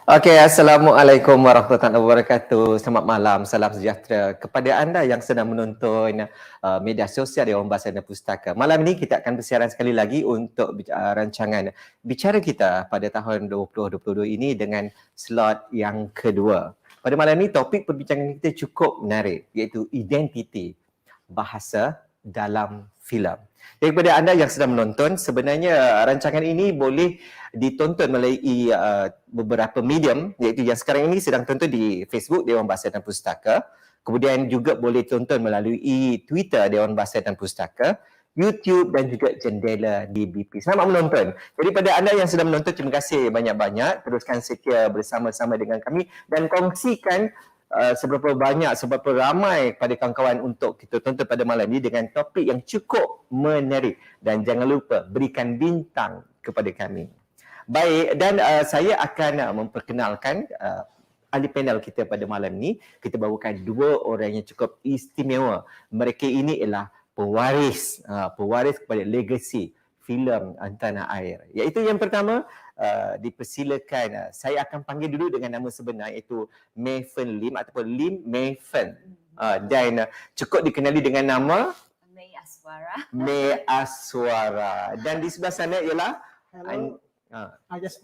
Okey, Assalamualaikum warahmatullahi wabarakatuh. Selamat malam, salam sejahtera kepada anda yang sedang menonton media sosial Dewan Bahasa dan Pustaka. Malam ini kita akan bersiaran sekali lagi untuk rancangan bicara kita pada tahun 2022 ini dengan slot yang kedua. Pada malam ini topik perbincangan kita cukup menarik, iaitu identiti bahasa dalam filem. Daripada anda yang sedang menonton, sebenarnya rancangan ini boleh ditonton melalui beberapa medium, iaitu yang sekarang ini sedang tonton di Facebook Dewan Bahasa dan Pustaka, kemudian juga boleh tonton melalui Twitter Dewan Bahasa dan Pustaka, YouTube dan juga Jendela DBP. Selamat menonton. Jadi pada anda yang sedang menonton, terima kasih banyak-banyak. Teruskan setia bersama-sama dengan kami dan kongsikan seberapa banyak, seberapa ramai pada kawan-kawan untuk kita tonton pada malam ini dengan topik yang cukup menarik. Dan jangan lupa berikan bintang kepada kami. Baik, dan saya akan memperkenalkan ahli panel kita pada malam ini. Kita bawakan dua orang yang cukup istimewa. Mereka ini ialah pewaris kepada legasi filem tanah air. Iaitu yang pertama, dipersilakan, saya akan panggil dulu dengan nama sebenar, iaitu Mayfen Lim ataupun Lim Mayfen. Dan cukup dikenali dengan nama May Aswara. May Aswara. Dan di sebelah sana ialah Hello.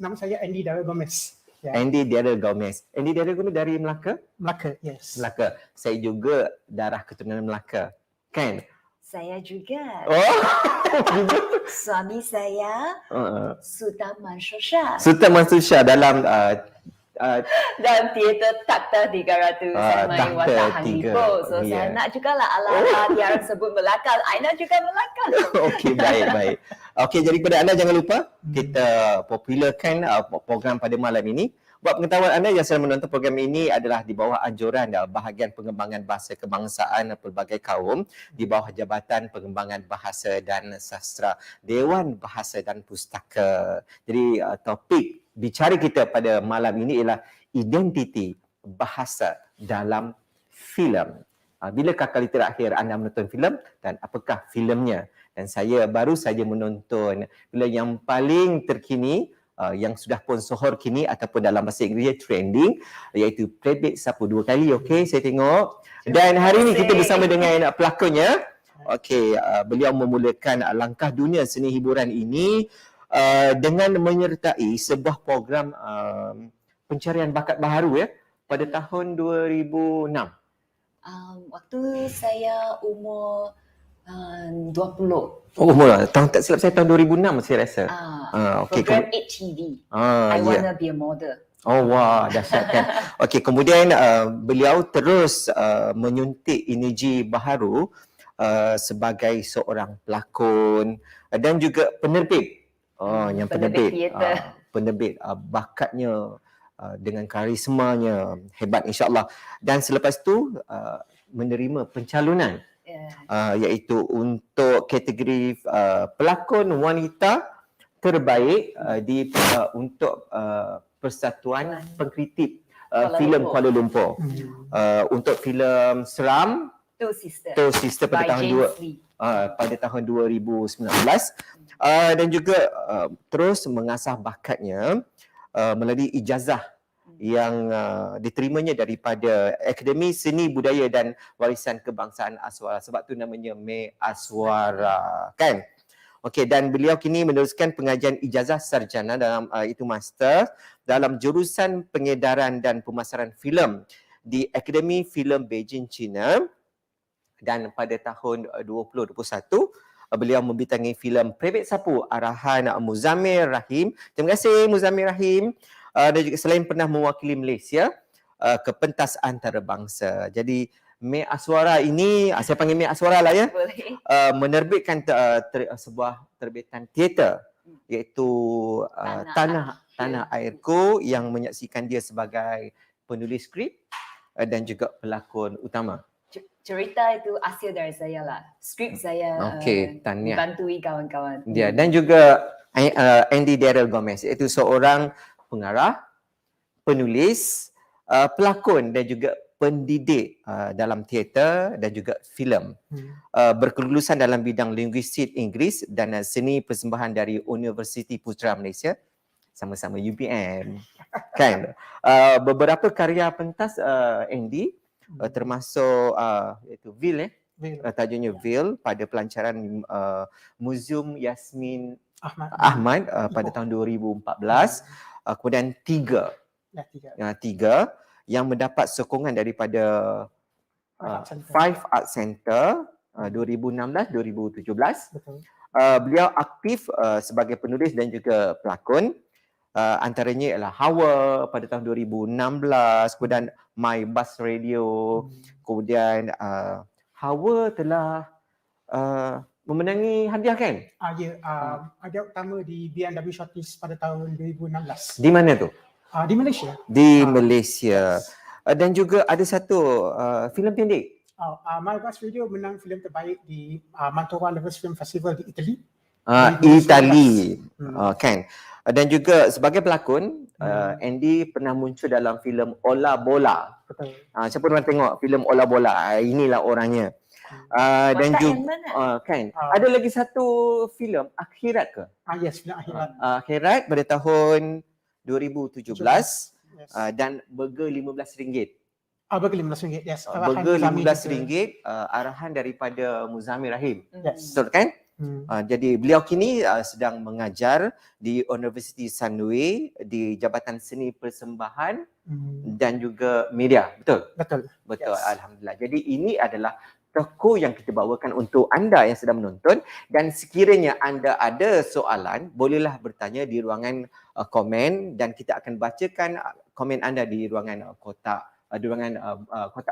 Nama saya Andy Darrell Gomez. Yeah. Andy Darrell Gomez. Andy Darrell Gomez dari Melaka? Melaka, yes. Melaka. Saya juga darah keturunan Melaka. Kan? Saya juga. Oh. Suami saya Sultan Mansur Shah. Sultan Mansur Shah dalam dalam teater Takta 300 saya main watak Han 3. Lipo. So saya nak juga lah ala-ala dia orang sebut Melaka. Aina juga Melaka. Okey, baik. Okey, jadi pada anda jangan lupa kita popularkan program pada malam ini. Buat pengetahuan anda yang sedang menonton program ini adalah di bawah anjuran bahagian pengembangan bahasa kebangsaan pelbagai kaum di bawah Jabatan Pengembangan Bahasa dan Sastra Dewan Bahasa dan Pustaka. Jadi topik bicara kita pada malam ini ialah identiti bahasa dalam filem. Bilakah kali terakhir anda menonton filem dan apakah filemnya? Dan saya baru saja menonton filem yang paling terkini yang sudah pun sohor kini ataupun dalam bahasa Inggeris trending, iaitu Predate Sapu. 2 kali, okey, saya tengok. Dan hari ini kita bersama dengan pelakonnya. Okey, beliau memulakan langkah dunia seni hiburan ini dengan menyertai sebuah program pencarian bakat baharu pada tahun 2006. Waktu saya umur 20. Tak silap saya tahun 2006 saya rasa. Okay. Program 8TV. I wanna be a model. Oh wah, dahsyat kan. Okey, kemudian beliau terus menyuntik energi baharu sebagai seorang pelakon dan juga penerbit. Yang penerbit bakatnya dengan karismanya hebat insya-Allah. Dan selepas tu menerima pencalonan iaitu untuk kategori pelakon wanita terbaik untuk Persatuan Pengkritik filem Kuala Lumpur. Untuk filem Seram Two Sister pada tahun 2019 dan juga terus mengasah bakatnya melalui ijazah yang diterimanya daripada Akademi Seni Budaya dan Warisan Kebangsaan Aswara. Sebab tu namanya May Aswara, kan? Okey, dan beliau kini meneruskan pengajian ijazah sarjana dalam itu master dalam jurusan pengedaran dan pemasaran filem di Akademi Filem Beijing, China. Dan pada tahun 2021 beliau membintangi filem Predate Sapu arahan Muzammil Rahim. Terima kasih Muzammil Rahim. Dan juga selain pernah mewakili Malaysia ke pentas antarabangsa. Jadi May Aswara ini, saya panggil May Aswara lah ya, menerbitkan sebuah terbitan teater iaitu Tanah Airku yang menyaksikan dia sebagai penulis skrip dan juga pelakon utama. Cerita itu hasil dari saya lah. Skrip saya bantui kawan-kawan. Ya, dan juga Andy Darrell Gomez, iaitu seorang pengarah, penulis, pelakon dan juga pendidik dalam teater dan juga filem. Berkelulusan dalam bidang linguistik Inggeris dan seni persembahan dari Universiti Putra Malaysia. sama-sama UPM. Kan? Beberapa karya pentas Andy termasuk iaitu Vil tajuknya Vil pada pelancaran Museum Yasmin Ahmad pada tahun 2014. Kemudian tiga yang mendapat sokongan daripada Five Art Center 2016-2017. Beliau aktif sebagai penulis dan juga pelakon. Antaranya ialah Hawa pada tahun 2016, kemudian My Bus Radio. Kemudian Hawa telah memenangi hadiah kan? Hadiah utama di B&W Shortlist pada tahun 2016. Di mana tu? Di Malaysia. Di Malaysia. Dan juga ada satu filem pendek. My Bus Radio menang filem terbaik di Mantua Lovers Film Festival di Italy. Itali. Kan? Dan juga sebagai pelakon, Andy pernah muncul dalam filem Ola Bola. Betul. Siapa pernah tengok filem Ola Bola? Inilah orangnya. Dan juga kan ada lagi satu filem Akhirat ke? Yes, filem Akhirat. Akhirat pada tahun 2017 dan burger RM15. Burger RM15, yes. Burger RM15, arahan daripada Muzamil Rahim. Yes. Betul kan? Jadi beliau kini sedang mengajar di Universiti Sunway di Jabatan Seni Persembahan dan juga Media. Betul? Betul. Yes. Alhamdulillah. Jadi ini adalah tokoh yang kita bawakan untuk anda yang sedang menonton, dan sekiranya anda ada soalan, bolehlah bertanya di ruangan komen dan kita akan bacakan komen anda di ruangan kotak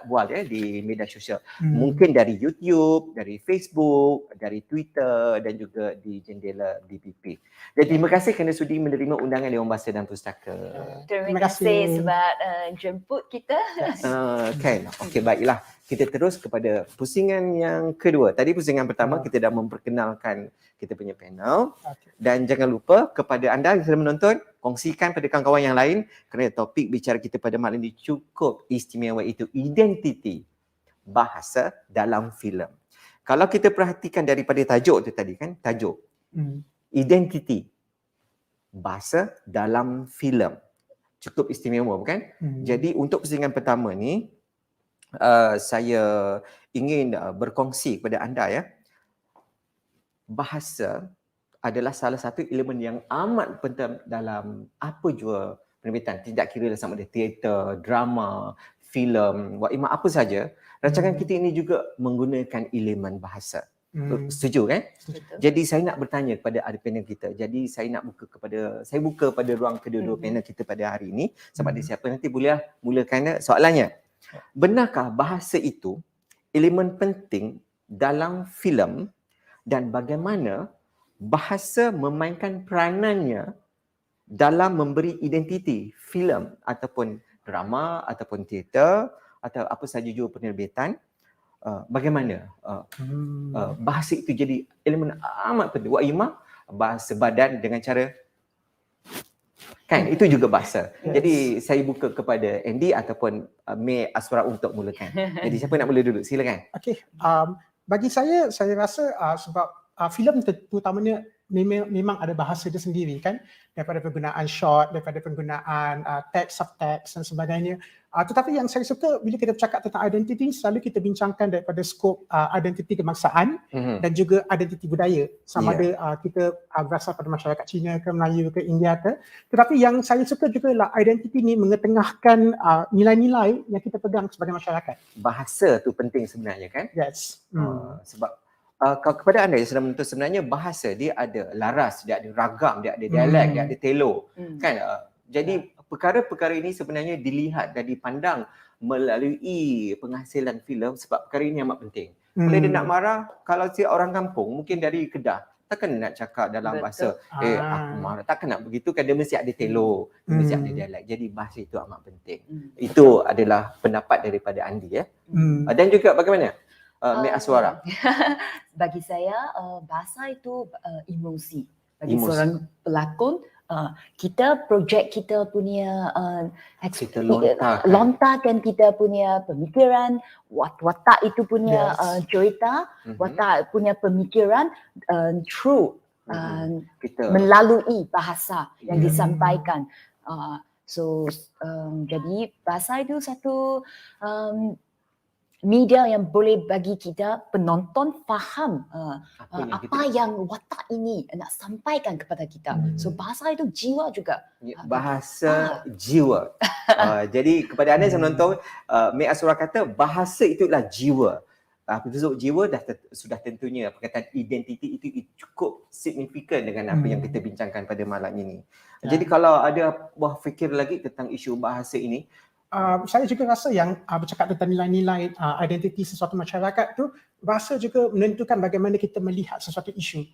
bual di media sosial. Mungkin dari YouTube, dari Facebook, dari Twitter dan juga di jendela DPP. Jadi terima kasih kerana sudi menerima undangan Dewan Bahasa dan Pustaka. Terima kasih sebab jemput kita. Kan. Okey, baiklah. Kita terus kepada pusingan yang kedua. Tadi pusingan pertama kita dah memperkenalkan kita punya panel. Dan jangan lupa kepada anda yang sedang menonton, kongsikan pada kawan-kawan yang lain kerana topik bicara kita pada malam ini cukup istimewa, itu identiti bahasa dalam filem. Kalau kita perhatikan daripada tajuk tu tadi kan, tajuk identiti bahasa dalam filem. Cukup istimewa bukan? Jadi untuk pusingan pertama ni saya ingin berkongsi kepada anda ya. Bahasa adalah salah satu elemen yang amat penting dalam apa jua penerbitan. Tidak kira sama ada teater, drama, filem, apa saja. Rancangan kita ini juga menggunakan elemen bahasa. Setuju kan? Betul. Jadi saya nak bertanya kepada ahli panel kita. Jadi saya buka pada ruang kedua-dua panel kita pada hari ini. Sama ada siapa nanti boleh mulakan soalannya. Benarkah bahasa itu elemen penting dalam filem, dan bagaimana bahasa memainkan peranannya dalam memberi identiti filem ataupun drama ataupun teater atau apa sahaja jua penerbitan? Bagaimana bahasa itu jadi elemen amat penting? Wak Imah, bahasa badan dengan cara kan, itu juga bahasa. Jadi saya buka kepada Andy ataupun May Aswara untuk mulakan. Jadi siapa nak mula dulu? Silakan. Okey. Bagi saya rasa sebab filem terutamanya memang ada bahasa dia sendiri kan, daripada penggunaan shot, daripada penggunaan teks, subtext dan sebagainya. Tetapi yang saya suka bila kita bercakap tentang identiti, selalu kita bincangkan daripada skop identiti kebangsaan dan juga identiti budaya. Sama ada kita berasal pada masyarakat Cina ke Melayu ke India ke. Tetapi yang saya suka juga lah identiti ni mengetengahkan nilai-nilai yang kita pegang sebagai masyarakat. Bahasa tu penting sebenarnya kan? Yes. Sebab kepada anda yang sedang menonton, sebenarnya bahasa dia ada laras, dia ada ragam, dia ada dialek, dia ada telo. Kan? Jadi perkara-perkara ini sebenarnya dilihat dan dipandang melalui penghasilan filem, sebab perkara ini amat penting. Kalau dia nak marah, kalau si orang kampung mungkin dari Kedah, takkan nak cakap dalam bahasa aku marah, takkan nak begitu kan, dia mesti ada telo, dia mesti ada dialek. Jadi bahasa itu amat penting. Itu adalah pendapat daripada Andi ya. Dan juga bagaimana May Aswara? Bagi saya bahasa itu emosi. Bagi seorang pelakon, kita projek kita punya kita lontarkan kita punya pemikiran, watak itu punya cerita, watak punya pemikiran through melalui bahasa yang disampaikan. Jadi bahasa itu satu media yang boleh bagi kita penonton faham apa yang watak ini nak sampaikan kepada kita. So bahasa itu jiwa juga. Bahasa jiwa. Jadi kepada anda yang menonton, Mek Aswara kata bahasa itulah jiwa. Episod jiwa sudah tentunya perkataan identiti itu cukup signifikan dengan apa yang kita bincangkan pada malam ini. Jadi kalau ada buah fikir lagi tentang isu bahasa ini, saya juga rasa yang bercakap tentang nilai-nilai identiti sesuatu masyarakat tu, bahasa juga menentukan bagaimana kita melihat sesuatu isu.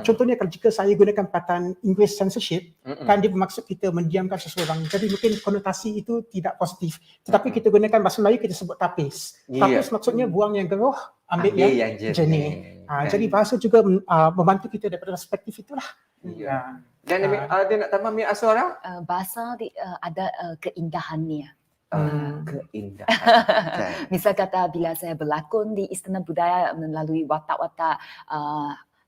Contohnya kalau jika saya gunakan perkataan English censorship, kan dia bermaksud kita mendiamkan seseorang. Jadi mungkin konotasi itu tidak positif. Tetapi kita gunakan bahasa Melayu, kita sebut tapis. Tapis maksudnya buang yang geruh, ambil yang jernih. Jadi bahasa juga membantu kita daripada perspektif itulah. Dan ada nak tambah Mek Aswara? Bahasa ada keindahannya. Keindahan. Misal kata bila saya berlakon di Istana Budaya melalui watak-watak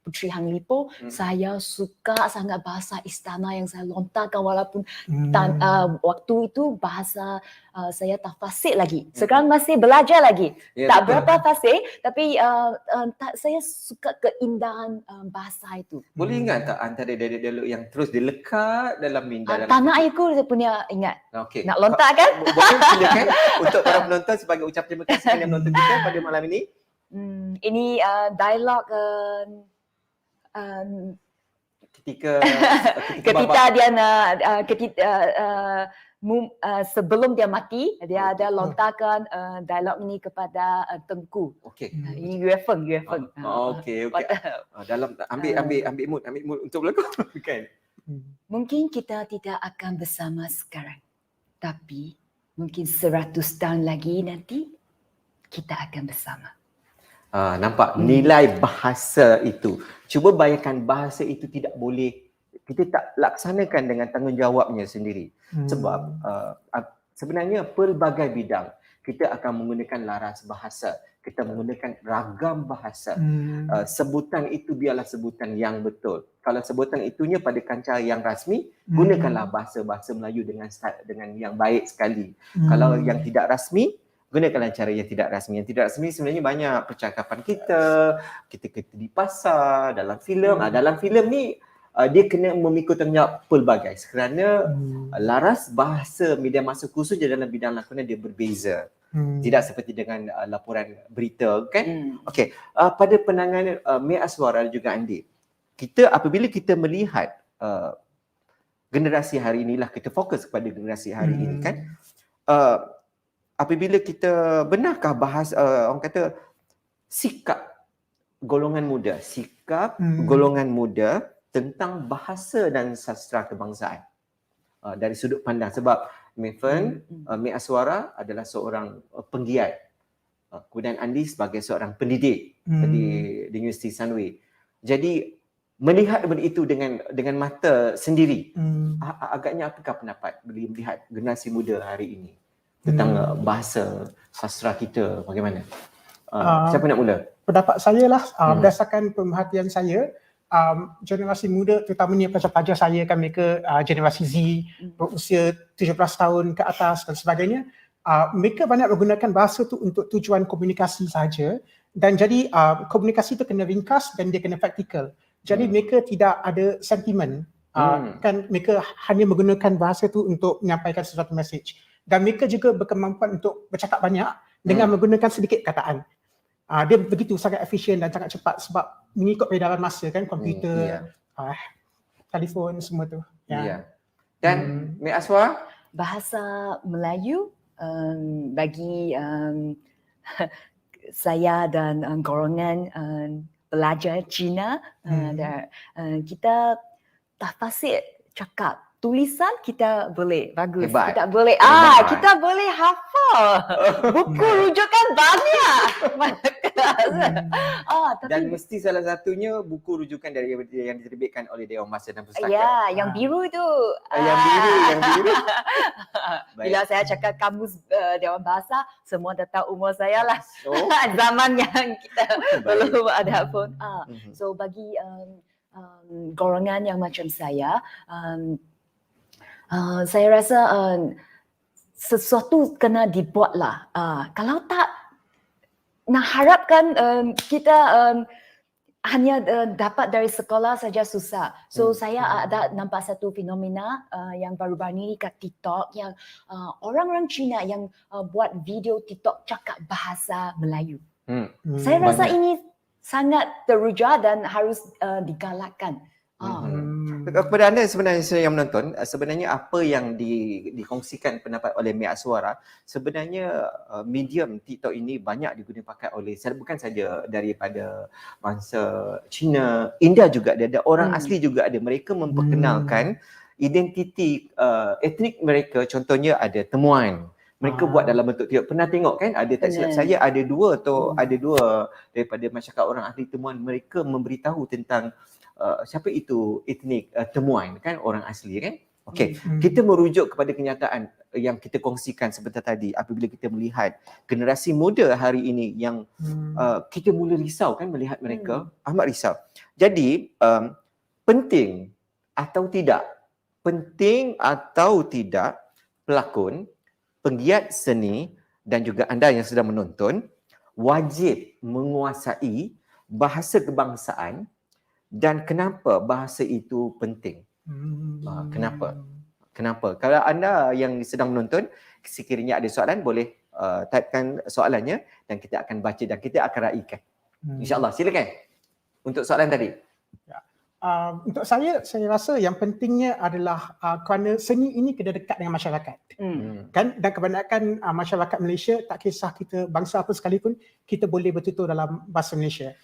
Puteri Hang Lipo, saya suka sangat bahasa istana yang saya lontarkan walaupun waktu itu bahasa saya tak fasih lagi. Sekarang masih belajar lagi. Tak berapa fasih, tapi saya suka keindahan bahasa itu. Boleh ingat tak antara dialog yang terus dilekat dalam minda? Tanah airku dia punya ingat. Okay. Nak lontar kan? Boleh silakan untuk para penonton sebagai ucap terima kasih kerana menonton kita pada malam ini. Ini dialog ketika dia nak sebelum dia mati, dia ada lontarkan dialog ini kepada Tengku. Okey. Ini Yue Feng. Okey. Dalam ambil mood untuk berlakon kan. Mungkin kita tidak akan bersama sekarang, tapi mungkin 100 tahun lagi nanti kita akan bersama. Nampak nilai bahasa itu. Cuba bayangkan bahasa itu tidak boleh, kita tak laksanakan dengan tanggungjawabnya sendiri. Sebab sebenarnya pelbagai bidang kita akan menggunakan laras bahasa, kita menggunakan ragam bahasa. Sebutan itu biarlah sebutan yang betul. Kalau sebutan itunya pada kancah yang rasmi, gunakanlah bahasa Melayu dengan yang baik sekali. Kalau yang tidak rasmi, gunakanlah cara yang tidak rasmi. Yang tidak rasmi sebenarnya banyak percakapan kita di pasar, dalam filem. Dalam filem ni dia kena memikul tanggungjawab pelbagai kerana laras bahasa media massa khususnya dalam bidang lakonan dia berbeza. Tidak seperti dengan laporan berita kan. Okey, pada pandangan Mek Aswara juga Andi, apabila kita melihat generasi hari inilah, kita fokus kepada generasi hari ini kan, apabila kita benarkah orang kata sikap golongan muda tentang bahasa dan sastra kebangsaan dari sudut pandang, sebab Mek Aswara adalah seorang penggiat, kemudian Andi sebagai seorang pendidik di Universiti Sunway. Jadi melihat benda itu dengan mata sendiri, agaknya apakah pendapat beliau melihat generasi muda hari ini tentang bahasa sastra kita, bagaimana? Siapa nak mula? Pendapat saya lah, berdasarkan pemerhatian saya, generasi muda terutamanya pelajar-pelajar saya kan, mereka generasi Z berusia 17 tahun ke atas dan sebagainya, mereka banyak menggunakan bahasa tu untuk tujuan komunikasi sahaja, dan jadi komunikasi tu kena ringkas dan dia kena praktikal. Jadi mereka tidak ada sentimen, kan mereka hanya menggunakan bahasa tu untuk menyampaikan sesuatu message. Dan mereka juga berkemampuan untuk bercakap banyak dengan menggunakan sedikit kataan. Dia begitu sangat efisien dan sangat cepat sebab mengikut peredaran masa kan, komputer, telefon, semua tu. Dan Mek Aswara? Bahasa Melayu bagi saya dan golongan pelajar Cina, kita tak fasih cakap. Tulisan kita boleh bagus. Hebat. Kita boleh kita boleh hafal. Buku rujukan banyak. Dan mesti salah satunya buku rujukan dari yang diterbitkan oleh Dewan Bahasa dan Pustaka. Ya, yang biru itu. Yang biru. Bila saya cakap kamus Dewan Bahasa, semua dah tahu umur saya lah. Zaman yang kita belum ada pun. So bagi golongan yang macam saya rasa sesuatu kena dibuatlah. Kalau tak nak harapkan kita hanya dapat dari sekolah saja susah. So saya ada nampak satu fenomena yang baru-baru ini kat TikTok yang orang-orang Cina yang buat video TikTok cakap bahasa Melayu. Saya rasa banyak. ini sangat teruja dan harus digalakkan. Kepada anda sebenarnya yang menonton, sebenarnya apa yang dikongsikan pendapat oleh Mek Aswara, sebenarnya medium TikTok ini banyak digunakan oleh bukan saja daripada bangsa Cina, India juga ada orang asli juga ada. Mereka memperkenalkan identiti etnik mereka, contohnya ada temuan. Mereka buat dalam bentuk TikTok. Pernah tengok kan? Ada tak silap saya ada dua daripada masyarakat orang ahli temuan, mereka memberitahu tentang siapa itu etnik temuan kan, orang asli kan. Okey, kita merujuk kepada kenyataan yang kita kongsikan sebentar tadi apabila kita melihat generasi muda hari ini yang kita mula risau kan melihat mereka, amat risau. Jadi penting atau tidak pelakon, penggiat seni dan juga anda yang sedang menonton wajib menguasai bahasa kebangsaan. Dan kenapa bahasa itu penting? Kenapa? Kalau anda yang sedang menonton, sekiranya ada soalan, boleh typekan soalannya dan kita akan baca dan kita akan raikan. InsyaAllah, silakan untuk soalan tadi. Untuk saya rasa yang pentingnya adalah kerana seni ini kena dekat dengan masyarakat. Kan? Dan kebanyakan masyarakat Malaysia, tak kisah kita bangsa apa sekalipun, kita boleh bertutur dalam bahasa Malaysia,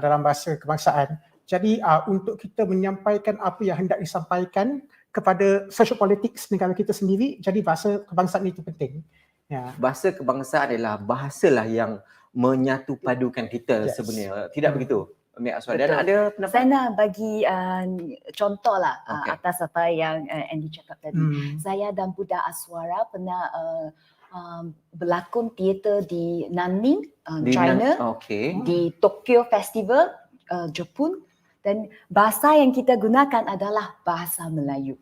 dalam bahasa kebangsaan. Jadi untuk kita menyampaikan apa yang hendak disampaikan kepada social politics negara kita sendiri, jadi bahasa kebangsaan itu penting. Ya. Bahasa kebangsaan adalah bahasalah yang menyatu padukan kita sebenarnya. Tidak begitu? Mek Aswara. Dan ada pendapat? Saya nak bagi contoh lah atas apa yang Andy cakap tadi. Saya dan Budak Aswara pernah berlakon teater di Nanning, China, di Tokyo Festival, Jepun. Dan bahasa yang kita gunakan adalah bahasa Melayu.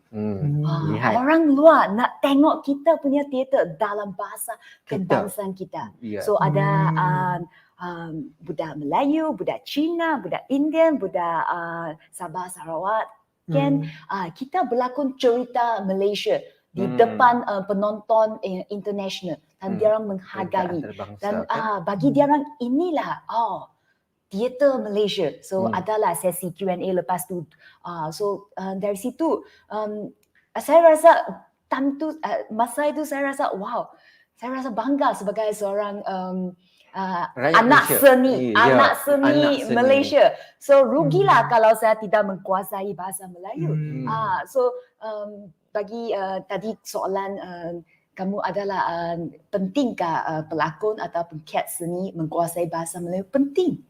Orang luar nak tengok kita punya teater dalam bahasa kebangsaan kita. So ada budak Melayu, budak Cina, budak Indian, budak Sabah Sarawak. Kita berlakon cerita Malaysia di depan penonton international dan dia orang menghargai. Dan bagi dia orang inilah teater Malaysia. So adalah sesi Q&A lepas tu. Dari situ saya rasa masa itu saya rasa wow, saya rasa bangga sebagai seorang anak seni Malaysia. So rugilah kalau saya tidak menguasai bahasa Melayu. Bagi tadi soalan kamu adalah pentingkah pelakon atau penggiat seni menguasai bahasa Melayu? Penting.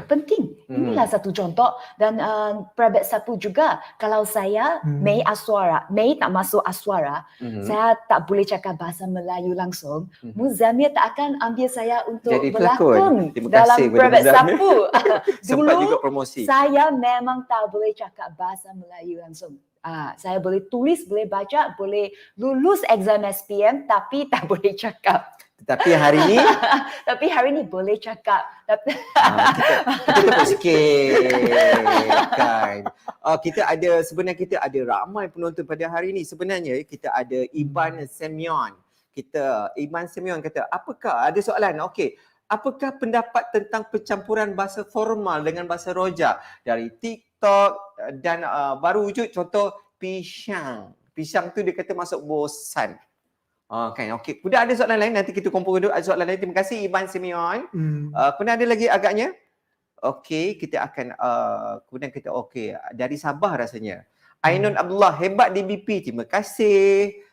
Penting. Inilah satu contoh. Dan Prabet satu juga, kalau saya Mei tak masuk Aswara, saya tak boleh cakap bahasa Melayu langsung, Muzamil tak akan ambil saya untuk jadi berlakon dalam Prabet Sapu. Dulu saya memang tak boleh cakap bahasa Melayu langsung. Saya boleh tulis, boleh baca, boleh lulus exam SPM tapi tak boleh cakap. Tapi hari ini boleh cakap. kita tepuk sikit kan. Sebenarnya kita ada ramai penonton pada hari ini. Sebenarnya kita ada Iban Semyon. Iban Semyon kata, apakah ada soalan? Okey. Apakah pendapat tentang pencampuran bahasa formal dengan bahasa roja dari TikTok dan baru wujud contoh pisang. Pisang tu dia kata masuk bosan. Kan, okey. Kemudian ada soalan lain, nanti kita kumpul dulu soalan lain. Terima kasih Iban Simeon. Kemudian ada lagi agaknya. Okey, kita akan kemudian kita dari Sabah rasanya. Ainun Abdullah, hebat DBP. Terima kasih.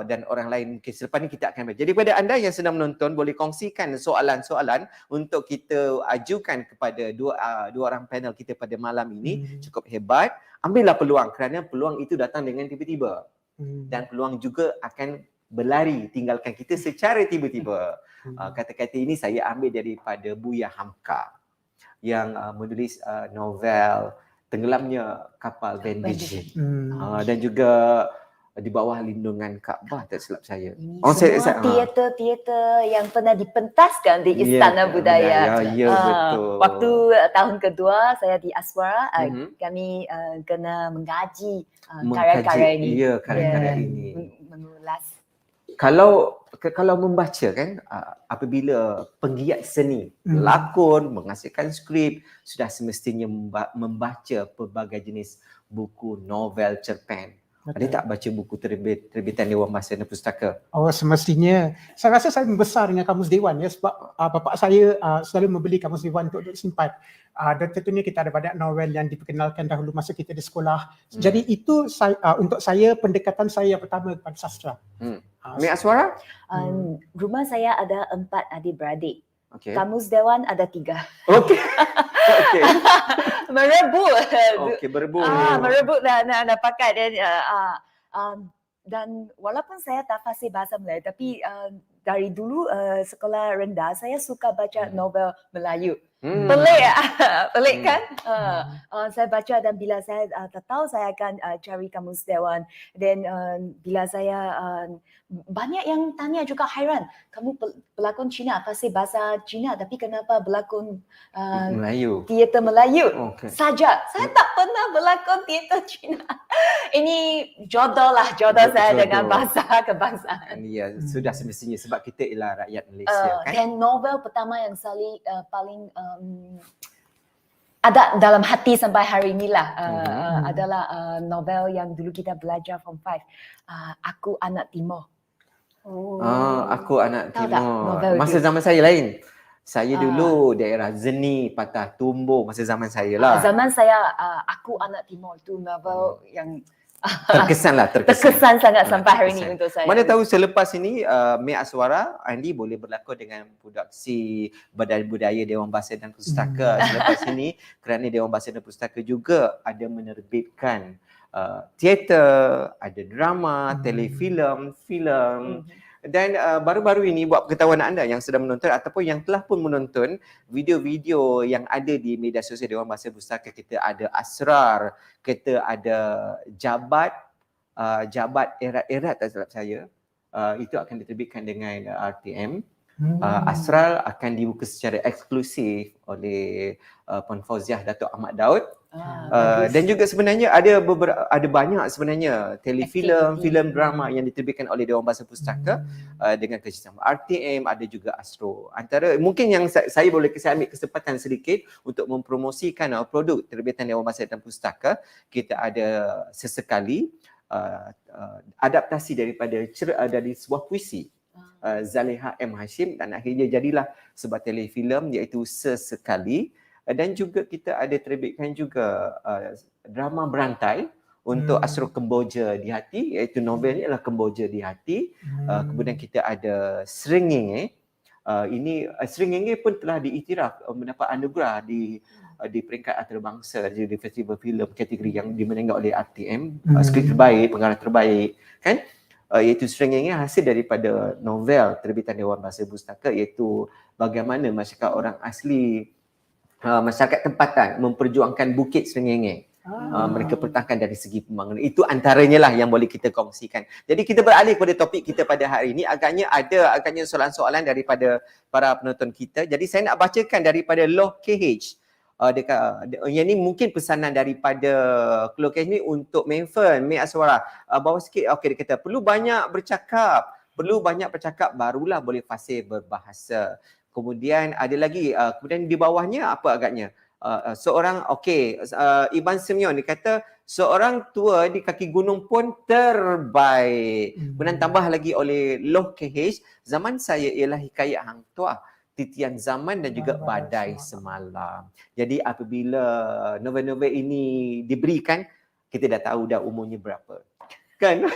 Dan orang lain mungkin selepas ni kita akan. Jadi pada anda yang sedang menonton, boleh kongsikan soalan-soalan untuk kita ajukan kepada dua orang panel kita pada malam ini. Cukup hebat. Ambillah peluang kerana peluang itu datang dengan tiba-tiba. Dan peluang juga akan berlari tinggalkan kita secara tiba-tiba. Kata-kata ini saya ambil daripada Buya Hamka. yang menulis novel Tenggelamnya Kapal Bandage. Dan juga di bawah lindungan Kaabah, tak silap saya. Ini saya- semua saya- teater-teater yang pernah dipentaskan di Istana Budaya. Ya, betul. Waktu tahun kedua saya di Aswara, Mhm. kami kena mengkaji Mengkaji, karya-karya ini. ya, karya-karya Ya, ini. mengulas. Kalau membaca kan, apabila penggiat seni, pelakon, menghasilkan skrip, sudah semestinya membaca pelbagai jenis buku, novel, cerpen. Ada tak baca buku terbitan Dewan Bahasa dan Pustaka? Oh, semestinya. Saya rasa saya membesar dengan Kamus Dewan ya, sebab bapa saya selalu membeli Kamus Dewan untuk simpan. Dan tentunya kita ada banyak novel yang diperkenalkan dahulu masa kita di sekolah. Jadi itu untuk saya pendekatan saya yang pertama kepada sastra. Mek Aswara? Rumah saya ada 4 adik-beradik. Okey. Kamus Dewan ada 3. Okey. Okey. Merebut. Okey, berebut. Merebut dan pakai dan walaupun saya tak fasih bahasa Melayu, tapi dari dulu sekolah rendah saya suka baca novel Melayu. Pelik, pelik kan? Saya baca dan bila saya tak tahu saya akan cari Kamus Dewan. Dan bila saya banyak yang tanya juga hairan, kamu pelakon Cina, fasih bahasa Cina tapi kenapa berlakon Melayu. teater Melayu saja? Saya tak pernah berlakon teater Cina. Ini jodoh saya dengan bahasa kebangsaan. Ya, sudah semestinya sebab kita ialah rakyat Malaysia kan. Dan novel pertama yang paling ada dalam hati sampai hari inilah adalah novel yang dulu kita belajar form 5, Aku Anak Timur. Aku Anak Tahu tak Timur. novel Masa itu? zaman saya lain. Saya dulu daerah Zeni, Patah Tumbuh masa zaman saya lah. Zaman saya Aku Anak Timur itu novel yang terkesan sangat sampai hari ini untuk saya. Mana tahu selepas ini Mek Aswara, Andi boleh berlakon dengan produksi Badan Budaya Dewan Bahasa dan Pustaka selepas ini, kerana Dewan Bahasa dan Pustaka juga ada menerbitkan teater, ada drama, telefilm, filem. Dan baru-baru ini buat pengetahuan anda yang sedang menonton ataupun yang telah pun menonton video-video yang ada di media sosial Dewan Bahasa Pustaka, kita ada Asrar, kita ada Jabat erat-erat tak silap saya. Itu akan diterbitkan dengan RTM. Asrar akan dibuka secara eksklusif oleh Puan Fauziah Datuk Ahmad Daud. Dan juga sebenarnya ada banyak sebenarnya telefilm, filem drama yang diterbitkan oleh Dewan Bahasa Pustaka dengan kerjasama RTM, ada juga Astro. Antara mungkin yang saya boleh ambil kesempatan sedikit untuk mempromosikan produk terbitan Dewan Bahasa dan Pustaka. Kita ada sesekali adaptasi dari sebuah puisi Zaleha M. Hashim, dan akhirnya jadilah sebuah telefilm iaitu Sesekali. Dan juga kita ada terbitkan juga drama berantai untuk Astro Kemboja di Hati, iaitu novel ni adalah Kemboja di Hati. Kemudian kita ada Serengenge. Ini Serengenge pun telah diiktiraf mendapat anugerah di peringkat antarabangsa di festival filem kategori yang dimenangkan oleh RTM, skrip terbaik, pengarah terbaik kan. Iaitu Serengenge hasil daripada novel terbitan Dewan Bahasa Pustaka, iaitu bagaimana masyarakat orang asli, masyarakat tempatan memperjuangkan Bukit Serengenge. Mereka pertahankan dari segi pembangunan. Itu antaranya lah yang boleh kita kongsikan. Jadi kita beralih kepada topik kita pada hari ini. Agaknya soalan-soalan daripada para penonton kita. Jadi saya nak bacakan daripada Loh KH. Yang ni mungkin pesanan daripada Loh KH ni untuk Mek Aswara. Bawah sikit, okey, dia kata perlu banyak bercakap barulah boleh fasih berbahasa. Kemudian ada lagi, kemudian di bawahnya apa agaknya? Iban Semyon dia kata seorang tua di kaki gunung pun terbaik. Kemudian tambah lagi oleh Loh KH, zaman saya ialah hikayat Hang Tuah, Titian Zaman dan juga Badai Semalam. Jadi apabila novel-novel ini diberikan, kita dah tahu dah umurnya berapa. Kan?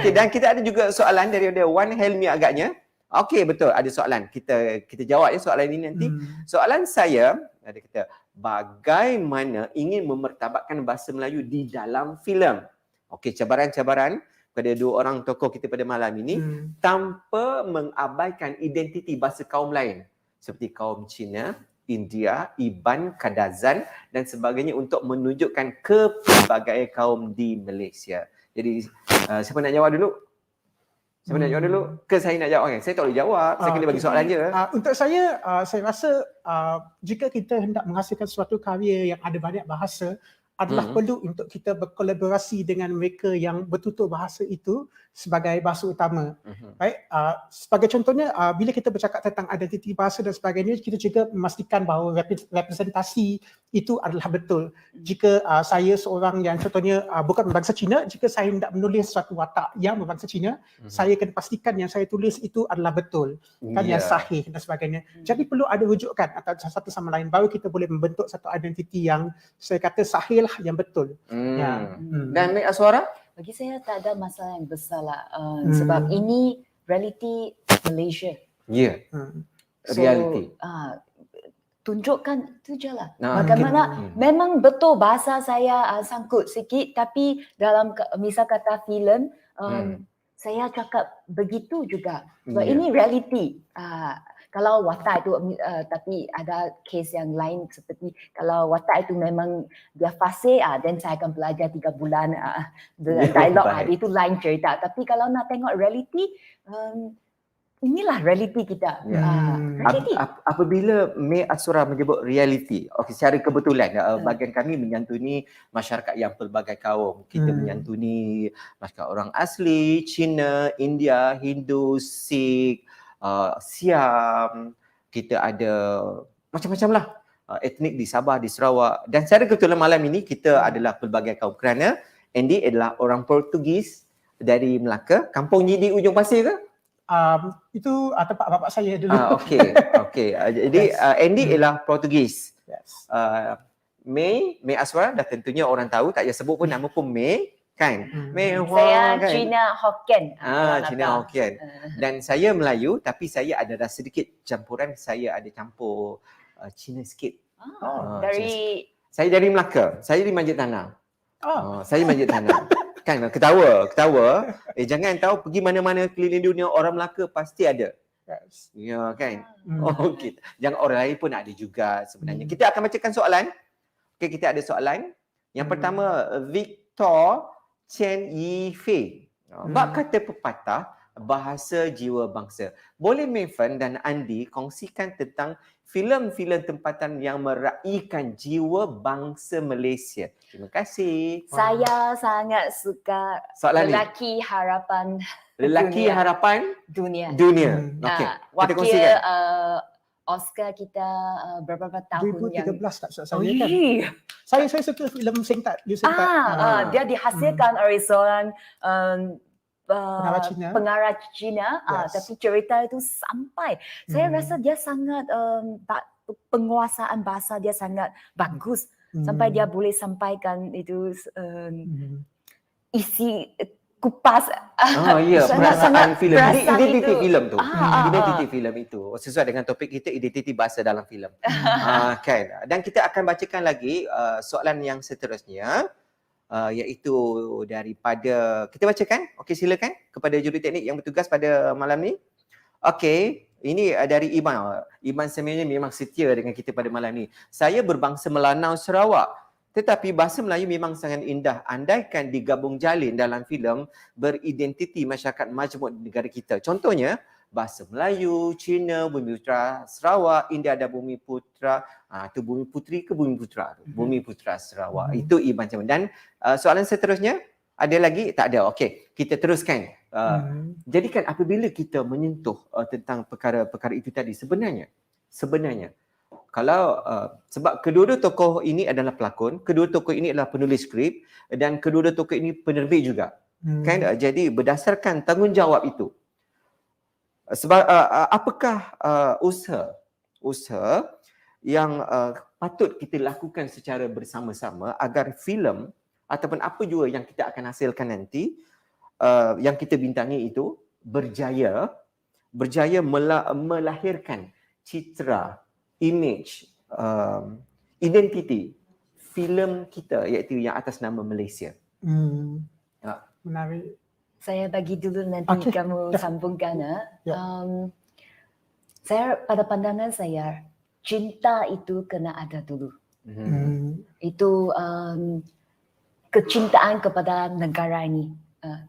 Okey, dan kita ada juga soalan daripada Wan Helmi agaknya. Okey, betul, ada soalan. Kita jawab ya soalan ini nanti. Soalan saya, dia kata, bagaimana ingin memertabatkan bahasa Melayu di dalam filem? Okey, cabaran-cabaran pada dua orang tokoh kita pada malam ini tanpa mengabaikan identiti bahasa kaum lain seperti kaum Cina, India, Iban, Kadazan dan sebagainya untuk menunjukkan ke pelbagai kaum di Malaysia. Jadi siapa nak jawab dulu? Siapa nak jawab dulu? Ke saya nak jawab? Saya tak boleh jawab. Saya kena bagi soalan je. Untuk saya rasa jika kita hendak menghasilkan suatu karya yang ada banyak bahasa, adalah perlu untuk kita berkolaborasi dengan mereka yang bertutur bahasa itu sebagai bahasa utama. Baik, sebagai contohnya bila kita bercakap tentang identiti bahasa dan sebagainya, kita juga memastikan bahawa representasi itu adalah betul. Jika saya seorang yang contohnya bukan berbangsa Cina, jika saya hendak menulis suatu watak yang berbangsa Cina, saya kena pastikan yang saya tulis itu adalah betul, kan, yang sahih dan sebagainya. Jadi perlu ada rujukan antara satu sama lain baru kita boleh membentuk satu identiti yang saya kata sahih lah, yang betul. Dan Mek Aswara? Bagi saya tak ada masalah yang besar lah. Sebab ini realiti Malaysia. Ya. So, Reality. tunjukkan itu je lah. Nah, Bagaimana memang betul bahasa saya sangkut sikit, tapi dalam misal kata filem, saya cakap begitu juga. Sebab ini realiti. Kalau watak itu tapi ada case yang lain seperti kalau watak itu memang dia fasih, then saya akan belajar 3 bulan dialog, itu lain cerita. Tapi kalau nak tengok realiti, inilah realiti kita. Realiti. Apabila Mek Aswara menyebut realiti, secara kebetulan bahagian kami menyantuni masyarakat yang pelbagai kaum. Kita menyantuni masyarakat orang asli, Cina, India, Hindu, Sikh, Siam, kita ada macam-macam lah etnik di Sabah, di Sarawak, dan secara kebetulan malam ini kita adalah pelbagai kaum kerana Andy adalah orang Portugis dari Melaka. Kampungnya di Ujung Pasir ke? Itu tempat bapak saya dulu. Okey. Jadi Andy ialah Portugis. Yes. May Aswara dah tentunya orang tahu, tak payah sebut pun nama pun May, kan? May Hua, Saya kan? Cina Hokkien. Cina Hokkien. Dan saya Melayu, tapi saya ada sedikit campuran, saya ada campur Cina sikit. Dari Saya dari Melaka. Saya di Masjid Tanah. Saya Masjid Tanah. Kan ketawa. Jangan tahu pergi mana-mana keliling dunia orang Melaka pasti ada. Yes. Ya kan? Okey. Jangan orang lain pun ada juga sebenarnya. Kita akan bacakan soalan. Okey, kita ada soalan. Yang pertama, Victor Chen Yi Fei. Bab kata pepatah bahasa jiwa bangsa. Boleh Mevan dan Andi kongsikan tentang filem-filem tempatan yang meraihkan jiwa bangsa Malaysia. Terima kasih. Saya sangat suka Soalan Lelaki Harapan Lelaki Dunia. Harapan Dunia. Okey. Kita Wakil kongsikan. Oscar kita beberapa tahun 2013 yang tak silap saya kan. Saya suka filem Sengtat. dia dihasilkan oleh seorang pengarah Cina, Yes. tapi cerita itu sampai. Saya rasa dia sangat penguasaan bahasa dia sangat bagus sampai dia boleh sampaikan itu isi kupas. Ya, perasaan filem. Identiti itu. filem tu. Identiti filem itu. Sesuai dengan topik kita, identiti bahasa dalam filem. Kan. Dan kita akan bacakan lagi soalan yang seterusnya. Iaitu daripada, kita bacakan? Okey, silakan kepada juri teknik yang bertugas pada malam ni. Okey, ini dari Iban. Iban sebenarnya memang setia dengan kita pada malam ni. Saya berbangsa Melanau Sarawak, tetapi bahasa Melayu memang sangat indah. Andaikan digabung jalin dalam filem beridentiti masyarakat majmuk di negara kita. Contohnya, bahasa Melayu, Cina, Bumi Putera Sarawak, India ada Bumi Putera, itu Bumi Puteri ke Bumi Putera? Bumi Putera Sarawak. Itu Iban Cameron. Dan soalan seterusnya, ada lagi? Tak ada. Okey, kita teruskan. Jadi kan apabila kita menyentuh tentang perkara-perkara itu tadi, sebenarnya kalau sebab kedua-dua tokoh ini adalah pelakon, kedua tokoh ini adalah penulis skrip, dan kedua-dua tokoh ini penerbit juga. Kan? Jadi berdasarkan tanggungjawab itu, sebab apakah usaha yang patut kita lakukan secara bersama-sama agar filem ataupun apa jua yang kita akan hasilkan nanti yang kita bintangi itu berjaya melahirkan citra, image, identiti filem kita, iaitu yang atas nama Malaysia. Menarik. Saya bagi dulu nanti kamu sambungkan. Ya. Saya pada pandangan saya, cinta itu kena ada dulu. Itu kecintaan kepada negara ini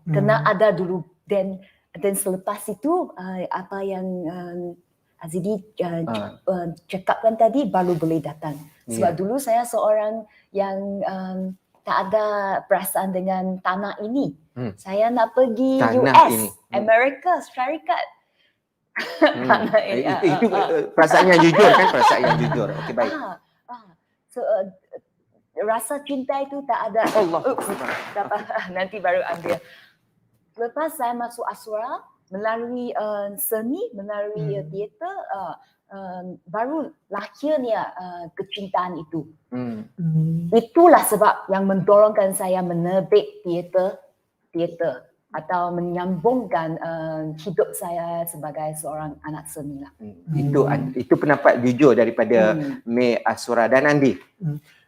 kena ada dulu, dan selepas itu apa yang Azidi cakapkan tadi baru boleh datang. Sebab dulu saya seorang yang tak ada perasaan dengan tanah ini. Saya nak pergi Tanah US, ini. Amerika, syarikat. Tanah ini. Itu perasaan yang jujur kan, perasaan yang jujur. Okey, baik. So, rasa cinta itu tak ada. Allah. Nanti baru ambil. Lepas saya masuk Asura, melalui seni, melalui teater, baru lahirnya kecintaan itu. Itulah sebab yang mendorongkan saya menerbit teater atau menyambungkan hidup saya sebagai seorang anak seni lah. Itu pendapat jujur daripada May Asura dan Andi.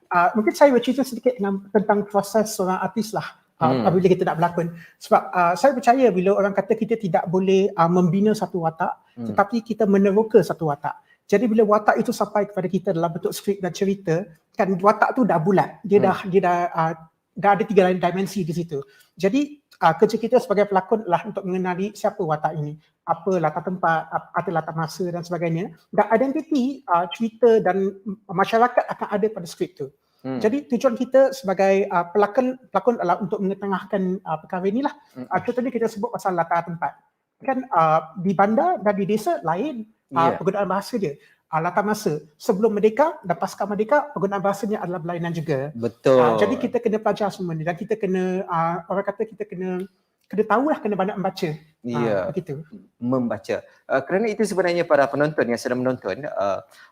Mungkin saya bercerita sedikit tentang proses seorang artis lah. Apabila kita nak berlakon, sebab saya percaya bila orang kata kita tidak boleh membina satu watak, tetapi kita meneroka satu watak. Jadi bila watak itu sampai kepada kita dalam bentuk skrip dan cerita, kan watak tu dah bulat, dia dah ada 3 dimensi di situ. Jadi kerja kita sebagai pelakon adalah untuk mengenali siapa watak ini, apa latar tempat, apa latar masa dan sebagainya, dan identiti cerita dan masyarakat akan ada pada skrip tu. Jadi tujuan kita sebagai pelakon adalah untuk mengetengahkan perkara inilah. Contohnya kita sebut pasal latar tempat. Kan di bandar dan di desa lain penggunaan bahasa dia. Latar masa sebelum merdeka dan pasca merdeka, penggunaan bahasanya adalah berlainan juga. Betul. Jadi kita kena pelajar semua ni, dan kita kena orang kata kita kena tahulah, kena banyak membaca. Begitu. Membaca. Kerana itu sebenarnya para penonton yang sedang menonton,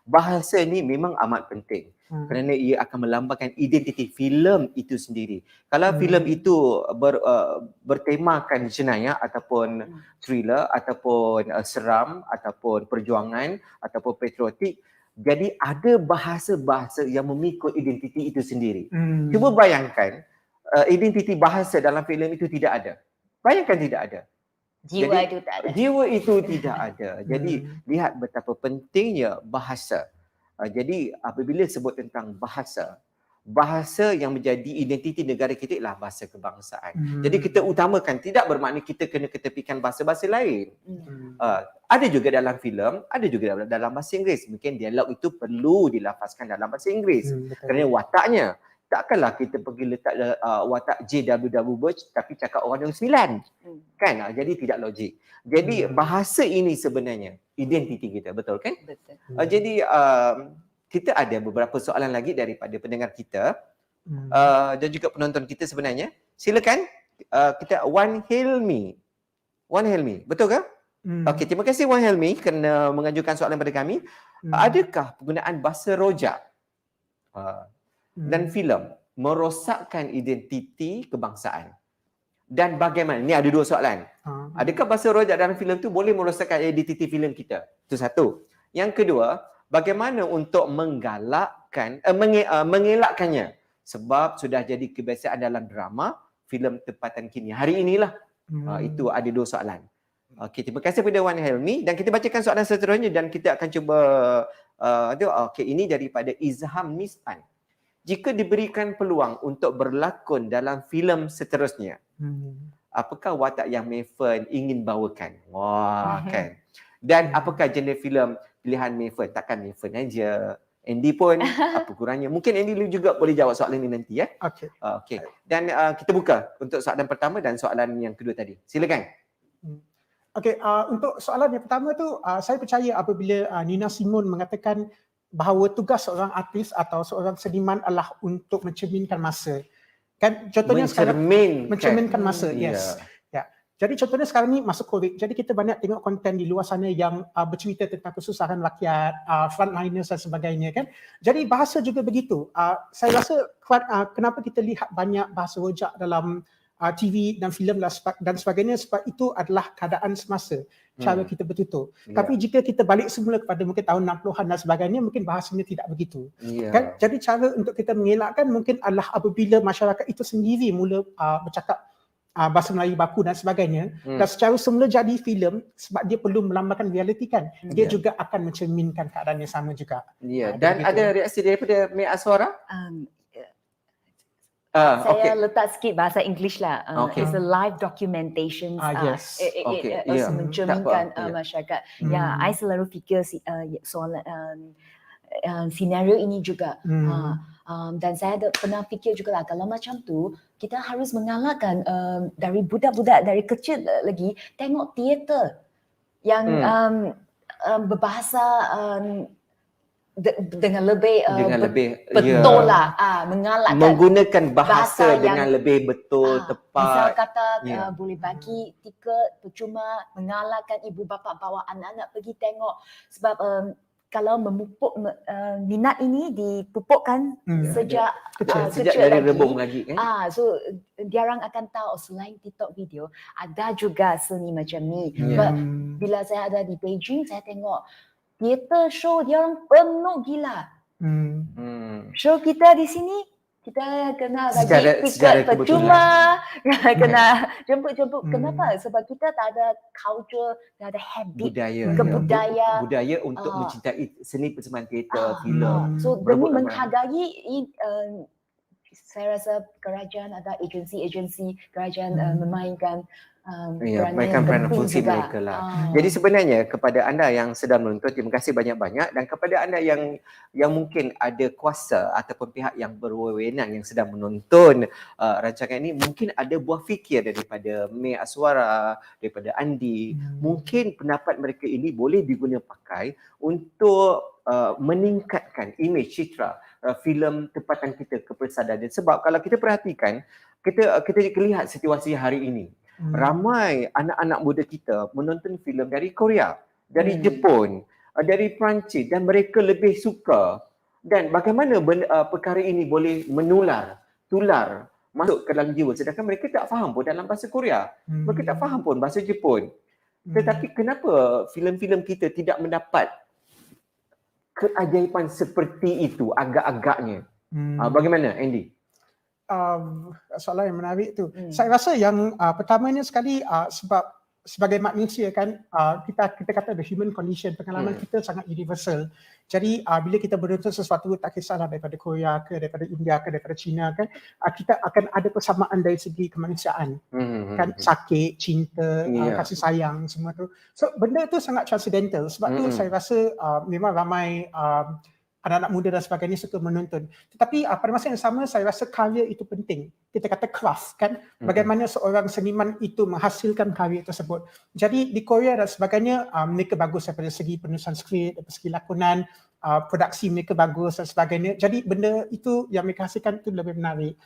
bahasa ni memang amat penting. Kerana ia akan melambangkan identiti filem itu sendiri. Kalau filem itu bertemakan jenayah ataupun thriller ataupun seram ataupun perjuangan ataupun patriotik, jadi ada bahasa-bahasa yang memikul identiti itu sendiri. Cuba bayangkan identiti bahasa dalam filem itu tidak ada. Bayangkan tidak ada. Jiwa itu tak ada. Jiwa itu tidak ada. Jadi lihat betapa pentingnya bahasa. Jadi apabila sebut tentang bahasa yang menjadi identiti negara kita ialah bahasa kebangsaan. Jadi kita utamakan, tidak bermakna kita kena ketepikan bahasa-bahasa lain. Ada juga dalam filem, ada juga dalam bahasa Inggeris. Mungkin dialog itu perlu dilafazkan dalam bahasa Inggeris. Kerana wataknya. Takkanlah kita pergi letak watak JWW Birch tapi cakap orang yang 9. Kan? Jadi tidak logik. Jadi bahasa ini sebenarnya identiti kita, betul kan? Betul. Jadi kita ada beberapa soalan lagi daripada pendengar kita dan juga penonton kita sebenarnya. Silakan kita Wan Helmi, betul ke? Okey, terima kasih Wan Helmi kerana mengajukan soalan kepada kami. Adakah penggunaan bahasa rojak dan filem merosakkan identiti kebangsaan? Dan bagaimana? Ini ada 2 soalan. Adakah bahasa rojak dalam filem tu boleh merosakkan identiti filem kita? Itu satu. Yang kedua, bagaimana untuk mengelakkannya? Sebab sudah jadi kebiasaan dalam drama, filem tempatan kini. Hari inilah. Itu ada 2 soalan. Okey, terima kasih kepada Wan Helmi dan kita bacakan soalan seterusnya dan kita akan cuba okey, ini daripada Izham Mispan. Jika diberikan peluang untuk berlakon dalam filem seterusnya, apakah watak yang Mayfern ingin bawakan? Wah, kan. Dan apakah jenis filem pilihan Mayfern? Takkan Mayfern aja. Andy pun apa kurangnya? Mungkin Andy juga boleh jawab soalan ini nanti ya. Okey. Okey. Dan kita buka untuk soalan pertama dan soalan yang kedua tadi. Silakan. Okey, untuk soalan yang pertama tu, saya percaya apabila Nina Simone mengatakan bahawa tugas seorang artis atau seorang seniman adalah untuk mencerminkan masa. Kan contohnya sekarang mencerminkan masa, yes. Ya. Jadi contohnya sekarang ni masa COVID. Jadi kita banyak tengok konten di luar sana yang bercerita tentang kesusahan rakyat, frontliners dan sebagainya kan. Jadi bahasa juga begitu. Saya rasa kenapa kita lihat banyak bahasa rojak dalam TV dan filem dan sebagainya, sebab itu adalah keadaan semasa, cara kita bertutur. Tapi jika kita balik semula kepada mungkin tahun 60-an dan sebagainya, mungkin bahasanya tidak begitu. Kan? Jadi cara untuk kita mengelakkan mungkin adalah apabila masyarakat itu sendiri mula bercakap bahasa Melayu baku dan sebagainya, Hmm. dan secara semula jadi filem sebab dia perlu melambangkan realiti kan. Dia Ya. juga akan mencerminkan keadaan yang sama juga. Ya, Jadi dan begitu. ada reaksi daripada Mek Aswara? Saya Okey. letak sikit bahasa English lah. Okey. It's a live documentation. Yes. Okey, It ya. mencerminkan Tak apa, ya. masyarakat. Hmm. Ya, I selalu fikir soal senario ini juga. Dan saya pernah fikir juga lah, kalau macam tu kita harus mengalahkan dari budak-budak dari kecil lagi tengok teater yang berbahasa dengan lebih Dengan lebih betul ya, lah, mengalahkan menggunakan bahasa bahasa dengan yang- lebih betul, misal tepat. kata Ya. boleh bagi tiket percuma, mengalahkan ibu bapa bawa anak-anak pergi tengok sebab kalau memupuk minat ini dipupukkan sejak Sejak kecil dari lagi. rebung lagi kan? So dia orang akan tahu selain TikTok video ada juga seni macam ni. Ya. But bila saya ada di Beijing, saya tengok teater show dia orang penuh gila. Show kita di sini kita kena bagi Secara tiket percuma, kena jemput. Hmm. Kenapa? Sebab kita tak ada culture, tak ada habit, Budaya, kebudaya. budaya untuk Ah. mencintai seni persembahan teater, filem. So Berebut demi ramai. menghargai saya rasa kerajaan ada agensi-agensi kerajaan memainkan Ya, peranan mainkan yang peranan penting fungsi juga. mereka lah. Jadi sebenarnya kepada anda yang sedang menonton, terima kasih banyak-banyak, dan kepada anda yang mungkin ada kuasa ataupun pihak yang berwenang yang sedang menonton rancangan ini, mungkin ada buah fikir daripada Mek Aswara, daripada Andi, mungkin pendapat mereka ini boleh diguna pakai untuk meningkatkan imej citra filem tempatan kita ke persadaran. Sebab kalau kita perhatikan, kita lihat situasi hari ini. Ramai anak-anak muda kita menonton filem dari Korea, dari Jepun, dari Perancis, dan mereka lebih suka. Dan bagaimana perkara ini boleh tular masuk ke dalam jiwa, sedangkan mereka tak faham pun dalam bahasa Korea. Mereka tak faham pun bahasa Jepun. Tetapi kenapa filem-filem kita tidak mendapat keajaiban seperti itu agak-agaknya? Bagaimana, Andy? Soalan yang menarik tu. Saya rasa yang pertamanya sekali sebab sebagai manusia kan kita kata the human condition, pengalaman kita sangat universal. Jadi bila kita menonton sesuatu, tak kisahlah daripada Korea ke, daripada India ke, daripada China kan, kita akan ada persamaan dari segi kemanusiaan. Kan sakit, cinta, kasih sayang, semua tu. So benda tu sangat transcendental. Sebab tu saya rasa memang ramai anak-anak muda dan sebagainya suka menonton. Tetapi pada masa yang sama saya rasa karya itu penting. Kita kata craft kan, bagaimana seorang seniman itu menghasilkan karya tersebut. Jadi di Korea dan sebagainya mereka bagus daripada segi penulisan skrip, daripada segi lakonan, produksi mereka bagus dan sebagainya. Jadi benda itu yang mereka hasilkan itu lebih menarik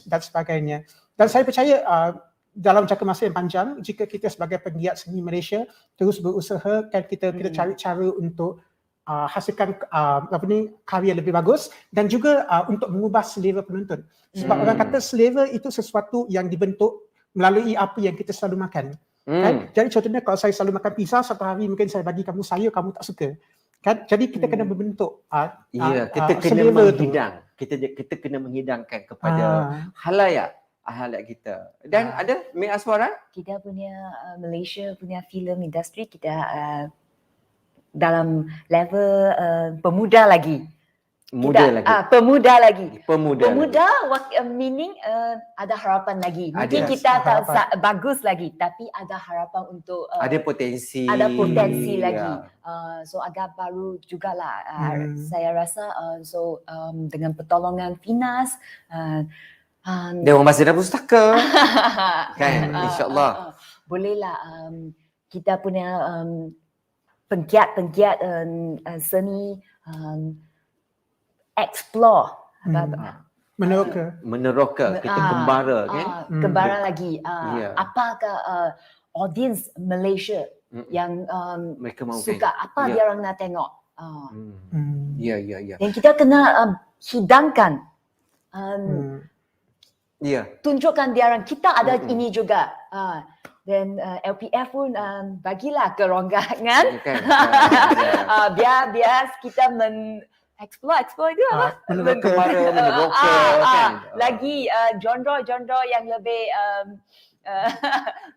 dan sebagainya. Dan saya percaya dalam jangka masa yang panjang, jika kita sebagai penggiat seni Malaysia terus berusaha kan, kita cari cara untuk hasilkan karya lebih bagus dan juga untuk mengubah selera penonton. Sebab orang kata selera itu sesuatu yang dibentuk melalui apa yang kita selalu makan. Kan? Jadi contohnya kalau saya selalu makan pizza, satu hari mungkin saya bagi kamu sayur, kamu tak suka. Kan? Jadi kita kena membentuk kita kena selera menghidang. Kita kena menghidangkan kepada halayak kita. Dan ada Mek Aswara? Kita punya Malaysia punya film industri kita dalam level pemuda lagi. Pemuda lagi. Meaning ada harapan lagi. Mungkin kita tak bagus lagi, tapi ada harapan untuk ada potensi. Lagi. So agak baru jugalah. Saya rasa dengan pertolongan Finas Dewan Bahasa dan Pustaka kan, insyaAllah bolehlah kita punya penggiat seni explore meneroka kita kembara kan, kembara lagi apakah audience Malaysia yang mereka mahu suka apa dia orang nak tengok. Ya. Dan kita kena hidangkan tunjukkan dia orang kita ada ini juga. Dan LPF pun bagilah keronggangan biar kita explore itu apa? Meneroka kan. Lagi genre yang lebih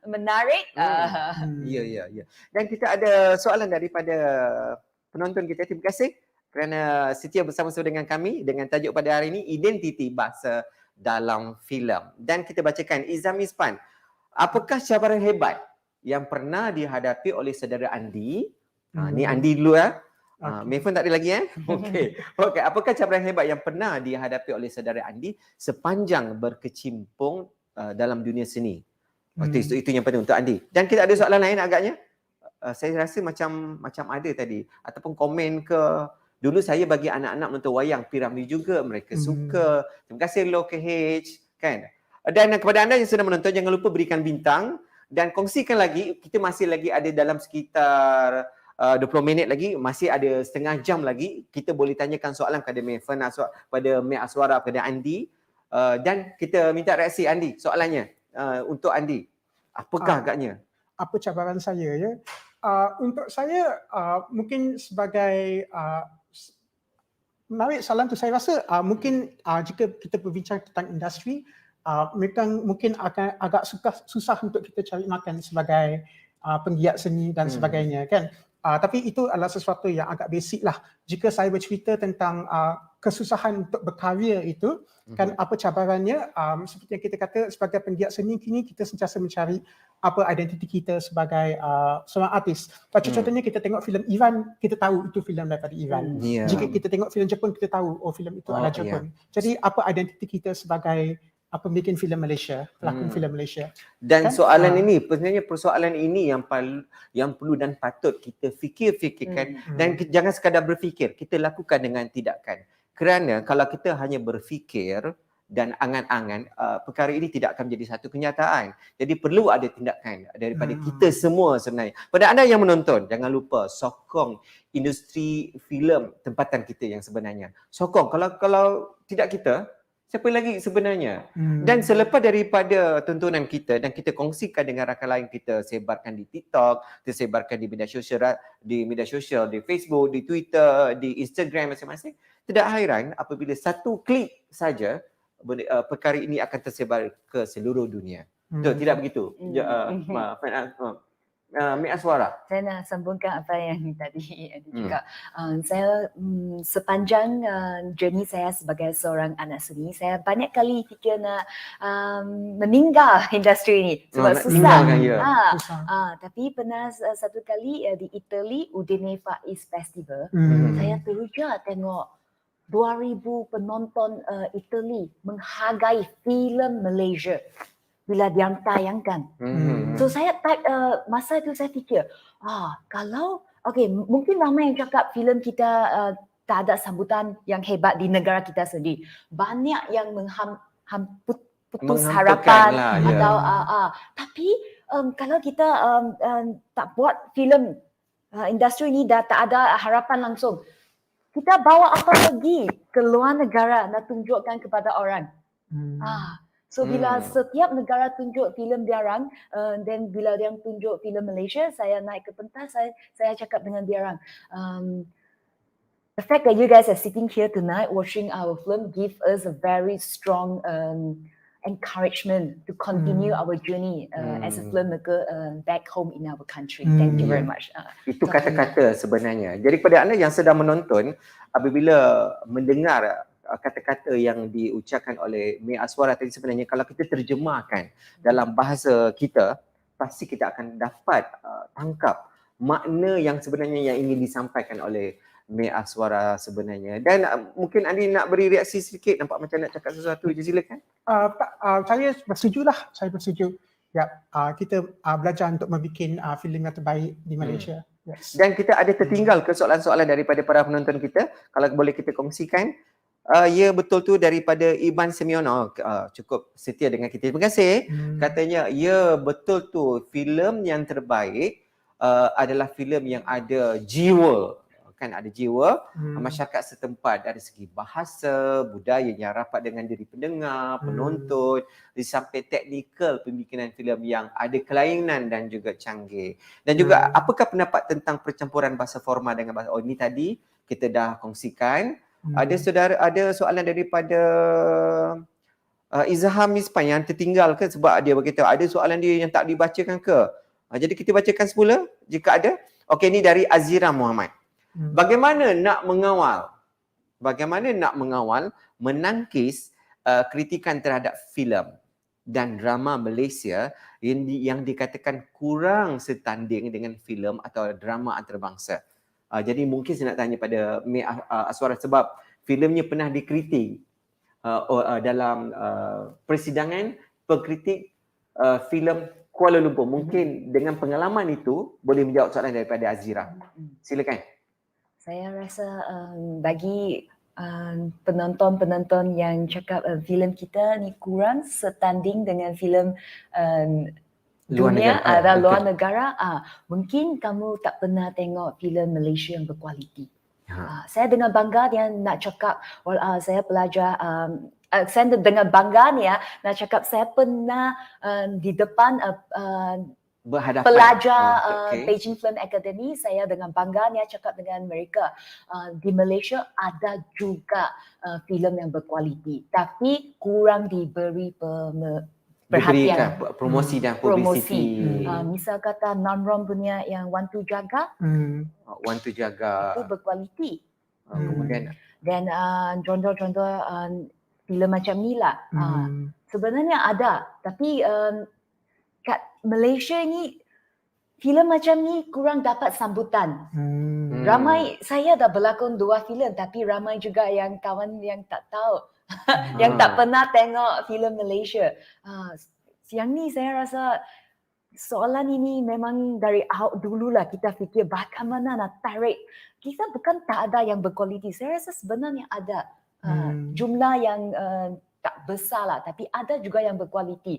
menarik. Ya, ya, ya. Dan kita ada soalan daripada penonton kita. Terima kasih kerana setia bersama-sama dengan kami dengan tajuk pada hari ini, identiti bahasa dalam filem. Dan kita bacakan, Izam Ispan, apakah cabaran hebat yang pernah dihadapi oleh saudara Andi? Ni Andi dulu Mayfon tak ada lagi Okey. Okey, apakah cabaran hebat yang pernah dihadapi oleh saudara Andi sepanjang berkecimpung dalam dunia seni? Itu yang penting untuk Andi. Dan kita ada soalan lain agaknya. Saya rasa macam ada tadi ataupun komen ke, dulu saya bagi anak-anak menonton wayang Piramli juga, mereka suka. Terima kasih Lo KH kan. Dan kepada anda yang sedang menonton, jangan lupa berikan bintang dan kongsikan lagi. Kita masih lagi ada dalam sekitar 20 minit lagi, masih ada setengah jam lagi. Kita boleh tanyakan soalan kepada Mayfon, pada Mek Aswara, kepada Andi, dan kita minta reaksi Andi. Soalannya untuk Andi, apakah agaknya? Apa cabaran saya ya? Untuk saya mungkin sebagai menarik soalan tu, saya rasa mungkin jika kita berbincang tentang industri, mungkin akan agak susah untuk kita cari makan sebagai penggiat seni dan sebagainya kan. Tapi itu adalah sesuatu yang agak basic lah. Jika saya bercerita tentang kesusahan untuk berkarya itu, kan apa cabarannya, seperti yang kita kata sebagai penggiat seni kini kita sentiasa mencari apa identiti kita sebagai seorang artis. Contohnya kita tengok filem Iran, kita tahu itu filem daripada Iran. Jika kita tengok filem Jepun, kita tahu filem itu adalah Jepun. Jadi apa identiti kita sebagai pembikin filem Malaysia, pelakon filem Malaysia. Dan kan? Soalan ini, sebenarnya persoalan ini yang perlu dan patut kita fikirkan dan jangan sekadar berfikir, kita lakukan dengan tindakan. Kerana kalau kita hanya berfikir dan angan-angan, perkara ini tidak akan menjadi satu kenyataan. Jadi perlu ada tindakan daripada kita semua sebenarnya. Pada anda yang menonton, jangan lupa sokong industri filem tempatan kita yang sebenarnya. Sokong. Kalau tidak kita, siapa lagi sebenarnya? Dan selepas daripada tontonan kita dan kita kongsikan dengan rakan lain, kita sebarkan di TikTok, kita sebarkan di media sosial, di Facebook, di Twitter, di Instagram masing-masing. Tidak hairan apabila satu klik saja perkara ini akan tersebar ke seluruh dunia. Tidak begitu? Mek Aswara. Saya nak sambungkan apa yang tadi juga. Saya sepanjang journey saya sebagai seorang anak seni, saya banyak kali fikir nak meninggal industri ini sebab susah. Tapi pernah satu kali di Italy, Udine Faiz Festival, saya teruja tengok 2,000 penonton Italy menghargai filem Malaysia bila dia tayangkan. So saya masa itu saya fikir, kalau mungkin ramai yang cakap filem kita tak ada sambutan yang hebat di negara kita sendiri. Banyak yang putus harapan lah, atau tapi kalau kita tak buat filem, industri ini dah tak ada harapan langsung. Kita bawa apa lagi ke luar negara nak tunjukkan kepada orang. So bila setiap negara tunjuk filem diorang, dan bila dia tunjuk filem Malaysia, saya naik ke pentas, saya cakap dengan diorang, the fact that you guys are sitting here tonight watching our film give us a very strong encouragement to continue our journey as a filmmaker back home in our country. Thank you very much. Itu kata-kata sebenarnya. Jadi kepada anda yang sedang menonton, apabila mendengar kata-kata yang diucapkan oleh Mek Aswara tadi, sebenarnya kalau kita terjemahkan dalam bahasa kita, pasti kita akan dapat tangkap makna yang sebenarnya yang ingin disampaikan oleh Mek Aswara sebenarnya. Dan mungkin Andi nak beri reaksi sedikit, nampak macam nak cakap sesuatu je, silakan. Saya bersetuju. Ya, kita belajar untuk membuat filem yang terbaik di Malaysia. Yes. Dan kita ada tertinggal ke soalan-soalan daripada para penonton kita, kalau boleh kita kongsikan. Ya betul tu daripada Iban Semiono, cukup setia dengan kita. Terima kasih. Katanya ya betul tu, filem yang terbaik adalah filem yang ada jiwa, kan, ada jiwa masyarakat setempat dari segi bahasa, budaya yang rapat dengan diri pendengar, penonton, sampai teknikal pembikinan filem yang ada kelainan dan juga canggih. Dan juga apakah pendapat tentang percampuran bahasa formal dengan bahasa, ini tadi kita dah kongsikan. Ada soalan daripada Izham Mispan yang tertinggal ke sebab dia berkata ada soalan dia yang tak dibacakan ke? Jadi kita bacakan semula jika ada. Okey, ni dari Azira Muhammad. Bagaimana nak mengawal menangkis kritikan terhadap filem dan drama Malaysia yang dikatakan kurang setanding dengan filem atau drama antarabangsa. Jadi mungkin saya nak tanya pada Aswara sebab filemnya pernah dikritik dalam persidangan pengkritik filem Kuala Lumpur. Mungkin dengan pengalaman itu boleh menjawab soalan daripada Azira. Silakan. Saya rasa bagi penonton-penonton yang cakap filem kita ni kurang setanding dengan filem dunia atau luar negara, mungkin kamu tak pernah tengok filem Malaysia yang berkualiti. Saya dengan bangga dia nak cakap, saya belajar, saya dengan bangga ni nak cakap saya pernah di depan berhadapan pelajar Beijing Film Academy. Saya dengan bangga ni cakap dengan mereka, di Malaysia ada juga filem yang berkualiti tapi kurang diberi perhatian, promosi dan publicity. Misal kata Namron punya yang Wan Tu Jaga, Wan Tu Jaga itu berkualiti. Kemudian dan contoh-contoh filem macam ni lah. Sebenarnya ada, tapi kat Malaysia ni filem macam ni kurang dapat sambutan. Ramai, saya dah berlakon 2 filem tapi ramai juga yang kawan yang tak tahu, yang tak pernah tengok filem Malaysia. Yang ni saya rasa soalan ini memang dari dululah kita fikir bagaimana nak tarik. Kita bukan tak ada yang berkualiti. Saya rasa sebenarnya ada jumlah yang tak besar lah, tapi ada juga yang berkualiti.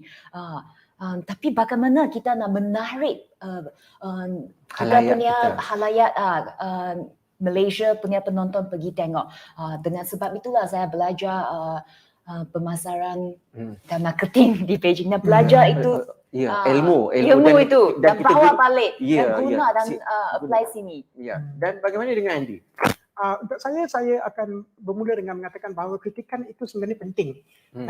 Tapi bagaimana kita nak menarik kita punya halayak Malaysia punya penonton pergi tengok. Dengan sebab itulah saya belajar pemasaran dan marketing di Beijing. Dan belajar itu ilmu itu dan bawa balik dan guna dan apply sini. Dan bagaimana dengan Andy? Untuk saya akan bermula dengan mengatakan bahawa kritikan itu sebenarnya penting.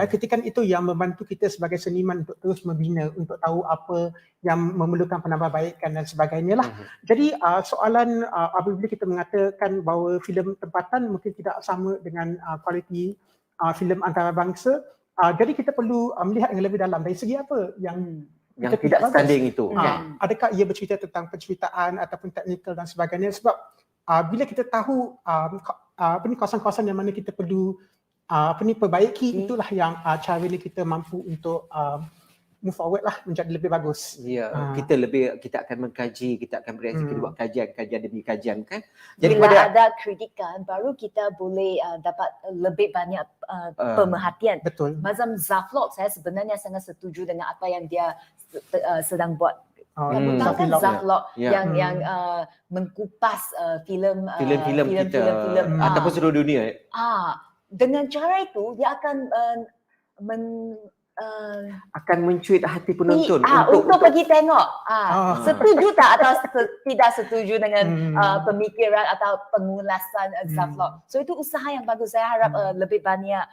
Kritikan itu yang membantu kita sebagai seniman untuk terus membina, untuk tahu apa yang memerlukan penambahbaikan dan sebagainya lah. Jadi soalan apabila kita mengatakan bahawa filem tempatan mungkin tidak sama dengan kualiti filem antarabangsa, jadi kita perlu melihat yang lebih dalam dari segi apa yang tidak standing itu. Adakah ia bercerita tentang penceritaan ataupun teknikal dan sebagainya, sebab bila kita tahu kawasan-kawasan yang mana kita perlu perbaiki, itulah yang cara ni kita mampu untuk move forward lah menjadi lebih bagus. Kita akan mengkaji, kita akan bereaksi, kita buat kajian demi kajian kan. Jadi bila ada kritikan baru kita boleh dapat lebih banyak pemerhatian. Betul. Macam Zaflok, saya sebenarnya sangat setuju dengan apa yang dia sedang buat. Zaflok yang mengkupas filem kita ataupun seluruh dunia. Dengan cara itu dia akan akan mencuit hati penonton untuk pergi tengok. Setuju tak atau tidak setuju dengan pemikiran atau pengulasan Zaflok. So itu usaha yang bagus. Saya harap lebih banyak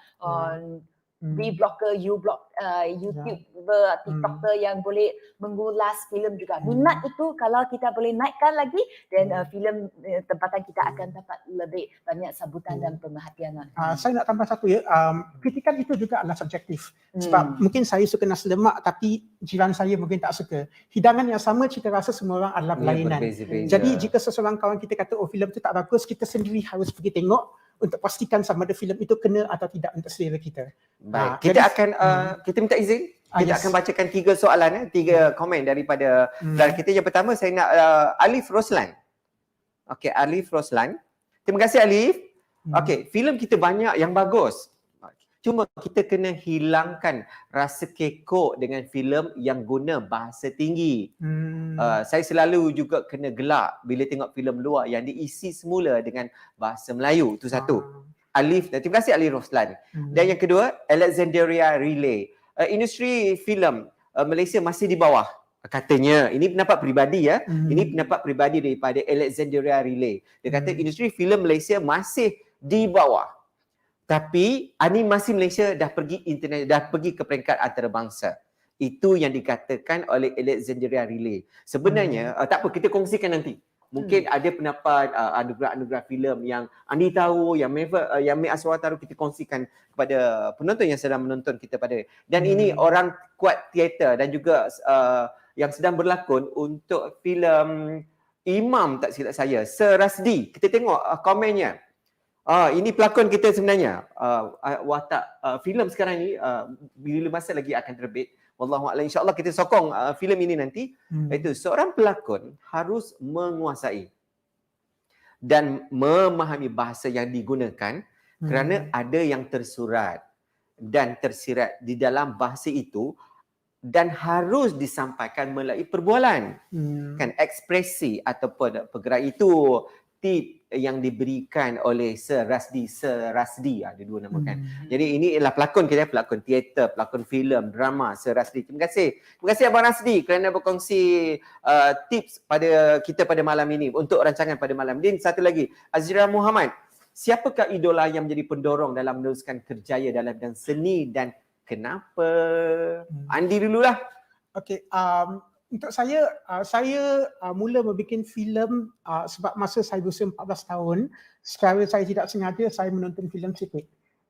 B-blogger, YouTuber, TikToker yang boleh mengulas filem juga. Minat itu kalau kita boleh naikkan lagi, dan filem tempatan kita akan dapat lebih banyak sambutan dan pemerhatian. Saya nak tambah satu kritikan itu juga adalah subjektif. Sebab mungkin saya suka nasi lemak tapi jiran saya mungkin tak suka. Hidangan yang sama, cita rasa semua orang adalah berlainan. Jadi jika seseorang kawan kita kata filem itu tak bagus, kita sendiri harus pergi tengok untuk pastikan sama ada filem itu kena atau tidak untuk selera kita. Baik, kita akan kita minta izin. Kita akan bacakan 3 soalan, 3 komen daripada kita. Yang pertama saya nak Alif Roslan. Okey, Alif Roslan. Terima kasih Alif. Okey, filem kita banyak yang bagus. Cuma kita kena hilangkan rasa kekok dengan filem yang guna bahasa tinggi. Saya selalu juga kena gelak bila tengok filem luar yang diisi semula dengan bahasa Melayu. Itu satu. Alif, dan terima kasih Alif Roslan. Dan yang kedua, Alexandria Relay. Industri filem Malaysia masih di bawah. Katanya, ini pendapat peribadi ya. Ini pendapat peribadi daripada Alexandria Relay. Dia kata industri filem Malaysia masih di bawah. Tapi animasi Malaysia dah pergi internet, dah pergi ke peringkat antarabangsa. Itu yang dikatakan oleh Alexandria Relay. Sebenarnya tak apa, kita kongsikan nanti. Mungkin ada pendapat anugerah-anugerah filem yang Andi tahu, yang Mek Aswar tahu, kita kongsikan kepada penonton yang sedang menonton kita pada. Dan ini orang kuat teater dan juga yang sedang berlakon untuk filem Imam, tak silap saya, Sir Rasdi. Kita tengok komennya. Ini pelakon kita sebenarnya. Watak filem sekarang ni bila masa lagi akan terbit. Wallahualam, insya-Allah kita sokong filem ini nanti. Itu seorang pelakon harus menguasai dan memahami bahasa yang digunakan kerana ada yang tersurat dan tersirat di dalam bahasa itu dan harus disampaikan melalui perbualan. Kan ekspresi ataupun pergerak itu tip yang diberikan oleh Sir Rasdi, ada dua nama kan. Jadi ini ialah pelakon kita, pelakon teater, pelakon filem, drama, Sir Rasdi. Terima kasih Abang Rasdi kerana berkongsi tips pada kita pada malam ini untuk rancangan pada malam. Dan satu lagi, Azira Muhammad, siapakah idola yang menjadi pendorong dalam meneruskan kerjaya dalam bidang seni dan kenapa? Andi dululah. Okey, untuk saya mula membuat filem sebab masa saya berusia 14 tahun, secara saya tidak sengaja saya menonton filem Sepit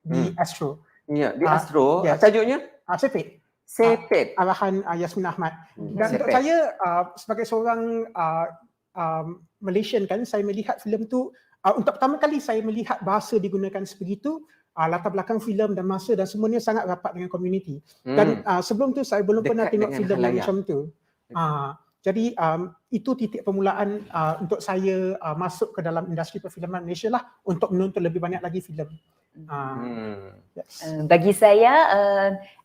di Astro. Ya, di Astro. Yes. Tajuknya? Sepit. Sepit. Arahan Yasmin Ahmad. Dan Sepit. untuk saya sebagai seorang Malaysian kan, saya melihat filem tu untuk pertama kali saya melihat bahasa digunakan sebegitu, latar belakang filem dan masa dan semuanya sangat rapat dengan komuniti. Dan sebelum tu saya belum pernah Dekat tengok dengan filem yang khalayak. macam tu. Jadi itu titik permulaan untuk saya masuk ke dalam industri perfilman Malaysia lah, untuk menonton lebih banyak lagi filem. Yes. Bagi saya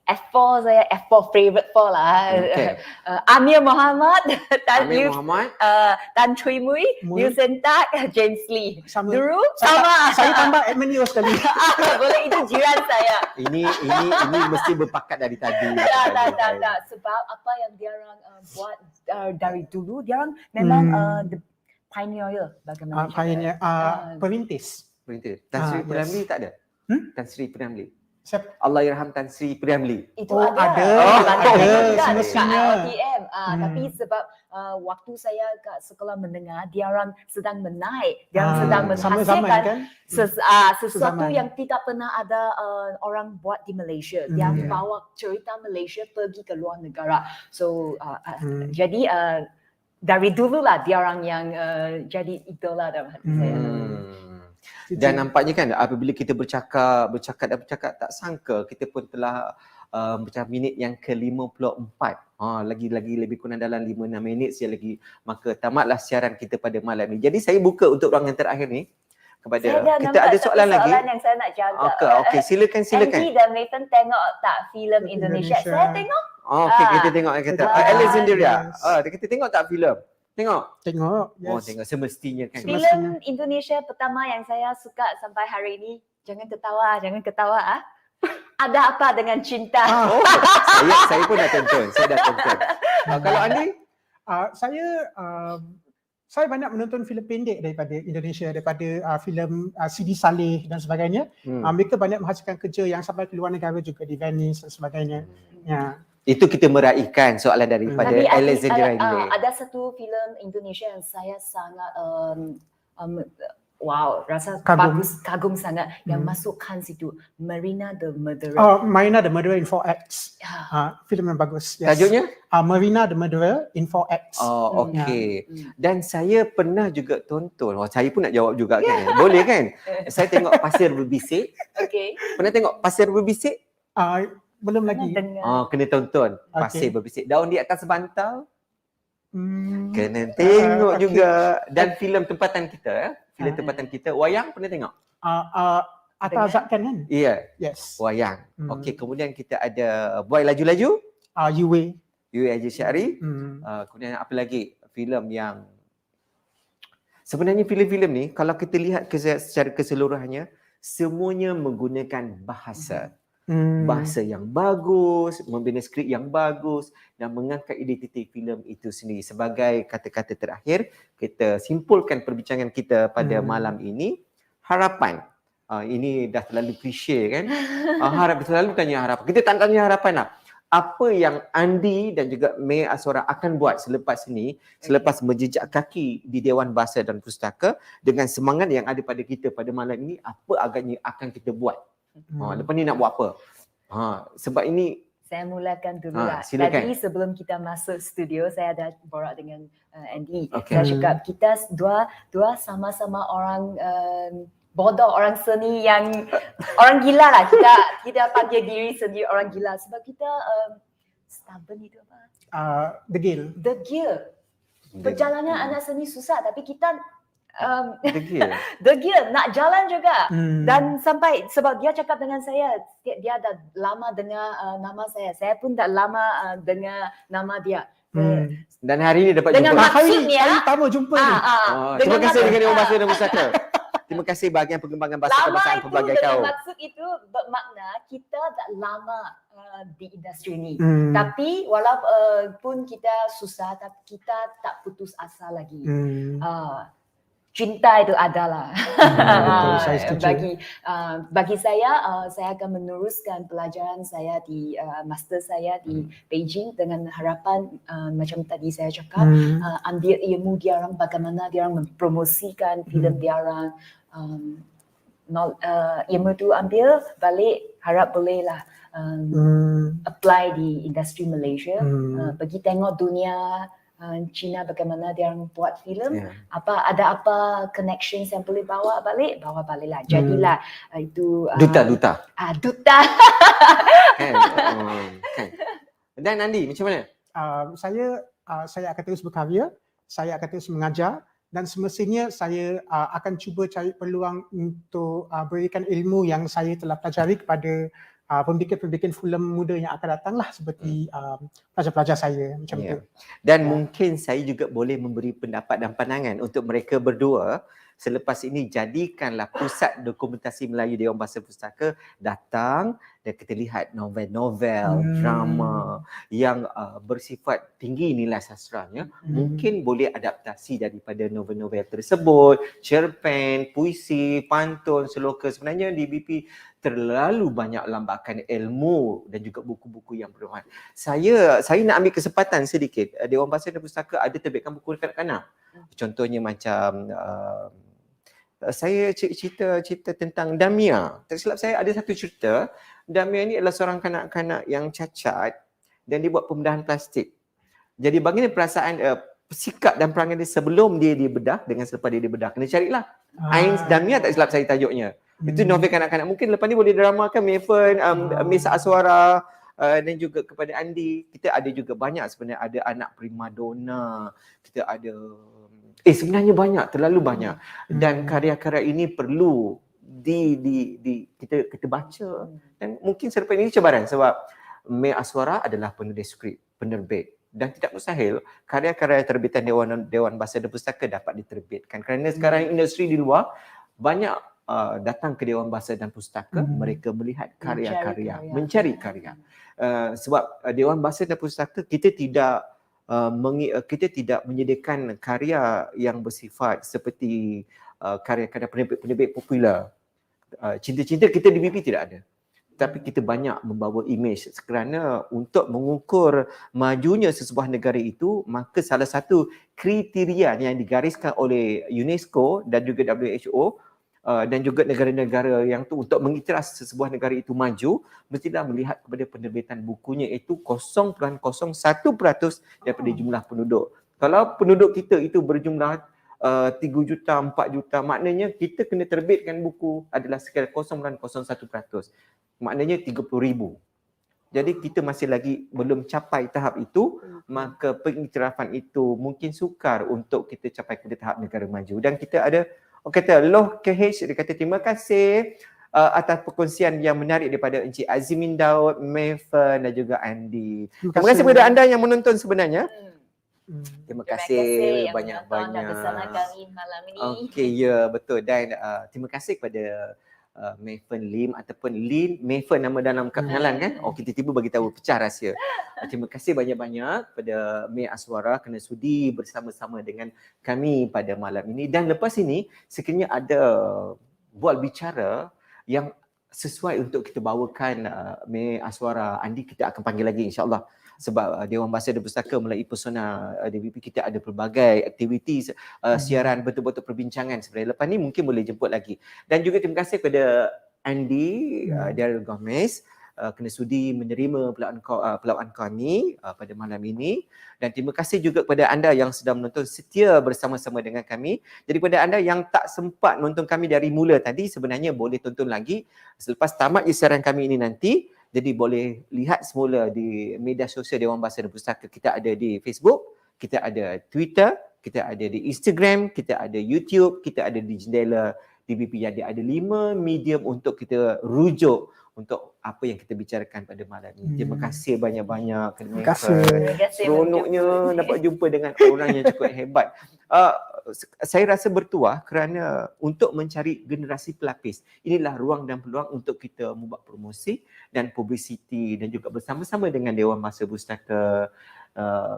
F4 saya F4 favorite 4 lah. Okay. Amir Muhammad, Amir Muhammad. Tan Chui Mui, Liu Sen Tak, James Lee. Sama. Dulu sama. Saya tambah Edmund Yeo sekali. Boleh, itu jiran saya. Ini mesti berpakat dari tadi. Tak. Sebab apa yang dia orang buat dari dulu, dia orang memang the pioneer bagaimana. Pioneer, perintis. Perintis. Tan Sri Priamli tak ada? Tan Sri Priamli. Siapa? Allahyarham Tan Sri Priamli. Itu ada. Ada Semestinya. OTM. Tapi sebab waktu saya kat sekolah menengah, dia orang sedang menaik, dia orang sedang Sama-sama menghasilkan kan? sesuatu Sezaman. yang tidak pernah ada orang buat di Malaysia. Dia bawa cerita Malaysia pergi ke luar negara. So jadi dari dululah dia orang yang jadi idola dalam hati saya. Dan nampaknya kan apabila kita bercakap tak sangka kita pun telah macam minit yang ke-54. Lagi lebih kurang dalam 5-6 minit saja lagi, maka tamatlah siaran kita pada malam ni. Jadi saya buka untuk ruangan terakhir ni kepada kita ada soalan lagi. Soalan yang saya nak jaga. Okey, silakan. Andy dan Nathan tengok tak filem Indonesia? Saya tengok. Okey, kita tengok kita. Alexandria. Yes. Kita tengok tak filem? Tengok. Yes. Oh, tengok semestinya kan. Filem Indonesia pertama yang saya suka sampai hari ini, jangan ketawa. Ada apa dengan cinta? Saya pun dah tonton. Kalau Andi? Saya banyak menonton filem pendek daripada Indonesia, daripada filem Sidi Saleh dan sebagainya. Mereka banyak menghasilkan kerja yang sampai ke luar negara juga, di Venice dan sebagainya. Ya. Itu kita meraihkan soalan daripada Tapi Alexandria Relay. ada satu filem Indonesia yang saya sangat rasa kagum sangat yang masukkan situ, Marina the Murderer. Marina the Murderer in 4X. Filem yang bagus. Yes. Tajuknya? Marina the Murderer in 4X. Okey. Dan saya pernah juga tonton. Saya pun nak jawab juga kan. Boleh kan? Saya tengok Pasir Berbisik. Okey. Pernah tengok Pasir Berbisik? Belum lagi. Kena tonton. Pasir Berbisik. Daun di atas bantal. Kena tengok juga. Dan filem tempatan kita. Filem tempatan kita. Wayang pernah tengok? Atta Azadkan kan? Ya. Yes. Wayang. Okey, kemudian kita ada Boy Laju-Laju. Yue. Yue Haji Syahri. Kemudian apa lagi? Filem yang sebenarnya filem-filem ni kalau kita lihat secara keseluruhannya, semuanya menggunakan bahasa. Bahasa yang bagus, membina skrip yang bagus dan mengangkat identiti filem itu sendiri. Sebagai kata-kata terakhir, kita simpulkan perbincangan kita pada malam ini. Harapan Ini dah terlalu klise kan. Harap terlalu tanya harapan. Kita tak tanya harapan lah. Apa yang Andi dan juga May Aswara akan buat selepas ini, selepas menjejak kaki di Dewan Bahasa dan Pustaka dengan semangat yang ada pada kita pada malam ini, apa agaknya akan kita buat? Lepas ni nak buat apa? Sebab ini Saya mulakan dulu lah. silakan. Tadi sebelum kita masuk studio, saya ada borak dengan Andy. Okay. Saya cakap kita dua sama-sama orang bodoh, orang seni yang orang gila lah. Kita panggil diri sendiri orang gila sebab kita stubborn itu apa? Degil. Degil. Perjalanan anak seni susah tapi kita degil. degil nak jalan juga. Dan sampai sebab dia cakap dengan saya, dia dah lama dengar nama saya pun dah lama dengar nama dia. Dan hari ini dapat Dengan jumpa. maksudnya Hari pertama jumpa ni. Terima dengan kasih maksud- dengan Dewan Bahasa dan Pustaka. Terima kasih bahagian pengembangan bahasa lama kebangsaan itu pelbagai dengan kaum. maksud itu bermakna kita dah lama di industri ni. Tapi walaupun kita susah, tapi kita tak putus asa lagi. Cinta itu adalah Betul, saya setuju. bagi saya akan meneruskan pelajaran saya di master saya di Beijing dengan harapan macam tadi saya cakap ambil ilmu dia orang, bagaimana dia orang mempromosikan filem dia orang, ilmu tu ambil balik, harap boleh lah apply di industri Malaysia, pergi tengok dunia China bagaimana dia orang buat filem, ada apa connections yang boleh bawa balik lah. Jadilah itu Duta. duta. Kan? Kan. Dan Andi, macam mana? Saya akan terus berkarya, saya akan terus mengajar dan semestinya saya akan cuba cari peluang untuk berikan ilmu yang saya telah pelajari kepada pembikin-pembikin filem muda yang akan datang lah, seperti pelajar-pelajar saya macam tu. Dan mungkin saya juga boleh memberi pendapat dan pandangan untuk mereka berdua. Selepas ini jadikanlah Pusat Dokumentasi Melayu Dewan Bahasa Pustaka datang dan kita lihat novel-novel, drama yang bersifat tinggi nilai sastranya. Mungkin boleh adaptasi daripada novel-novel tersebut, cerpen, puisi, pantun, seloka. Sebenarnya di BP terlalu banyak lambakan ilmu dan juga buku-buku yang bermanfaat. Saya nak ambil kesempatan sedikit. Dewan Bahasa dan Pustaka ada terbitkan buku kanak-kanak. Contohnya macam saya cerita tentang Damia. Tak silap saya ada satu cerita. Damia ni adalah seorang kanak-kanak yang cacat dan dia buat pembedahan plastik. Jadi bagaimana perasaan sikap dan perangai dia sebelum dia dibedah dengan selepas dia dibedah. Kena carilah. Ain Damia tak silap saya tajuknya. Itu novel kanak-kanak. Mungkin lepas ni boleh dramakan Mayfern, Miss Aswara dan juga kepada Andi. Kita ada juga banyak sebenarnya, ada anak primadona. Kita ada sebenarnya banyak, terlalu banyak. Dan karya-karya ini perlu kita baca. Dan mungkin selepas ini cabaran sebab May Aswara adalah penulis skrip, penerbit. Dan tidak mustahil karya-karya terbitan Dewan Bahasa dan Pustaka dapat diterbitkan. Kerana sekarang industri di luar banyak datang ke Dewan Bahasa dan Pustaka, mereka melihat karya-karya, mencari karya. Sebab Dewan Bahasa dan Pustaka kita tidak menyediakan karya yang bersifat seperti karya-karya penerbit popular. Cinta-cinta kita di BP tidak ada. Tapi kita banyak membawa imej kerana untuk mengukur majunya sesebuah negara itu, maka salah satu kriteria yang digariskan oleh UNESCO dan juga WHO dan juga negara-negara yang tu untuk mengiktiraf sesebuah negara itu maju, mestilah melihat kepada penerbitan bukunya itu 0.01% daripada jumlah penduduk. Kalau penduduk kita itu berjumlah 3 juta, 4 juta, maknanya kita kena terbitkan buku adalah sekadar 0.01%. Maknanya 30,000. Jadi kita masih lagi belum capai tahap itu, maka pengiktirafan itu mungkin sukar untuk kita capai ke tahap negara maju. Dan kita ada kata Loh KH, dia kata terima kasih atas perkongsian yang menarik daripada Encik Azimin Daud, Mayfern dan juga Andi. Terima kasih kepada anda yang menonton sebenarnya. Terima kasih banyak-banyak. Bersama kami malam ini. Okey, ya betul. Dan terima kasih kepada Mayfern Lim ataupun Lin Mayfern nama dalam kad pengenalan kan. Kita tiba bagi tahu pecah rahsia. Terima kasih banyak-banyak kepada May Aswara kerana sudi bersama-sama dengan kami pada malam ini. Dan lepas ini sekiranya ada bual bicara yang sesuai untuk kita bawakan May Aswara. Andi kita akan panggil lagi insya-Allah, sebab Dewan Bahasa dan Pustaka melalui persona DBP kita ada pelbagai aktiviti siaran betul-betul perbincangan. Sebenarnya lepas ni mungkin boleh jemput lagi. Dan juga terima kasih kepada Andy Daryl Gomez kena sudi menerima pelawaan kami pada malam ini, dan terima kasih juga kepada anda yang sudah menonton setia bersama-sama dengan kami. Jadi kepada anda yang tak sempat nonton kami dari mula tadi, sebenarnya boleh tonton lagi selepas tamat siaran kami ini nanti. Jadi boleh lihat semula di media sosial Dewan Bahasa dan Pustaka. Kita ada di Facebook, kita ada Twitter, kita ada di Instagram, kita ada YouTube, kita ada di Jendela DBP. Jadi ada 5 medium untuk kita rujuk untuk apa yang kita bicarakan pada malam ini. Terima kasih banyak-banyak. Terima kasih. Seronoknya dapat jumpa dengan orang yang cukup hebat. Saya rasa bertuah kerana untuk mencari generasi pelapis, inilah ruang dan peluang untuk kita membuat promosi dan publicity, dan juga bersama-sama dengan Dewan Bahasa Pustaka,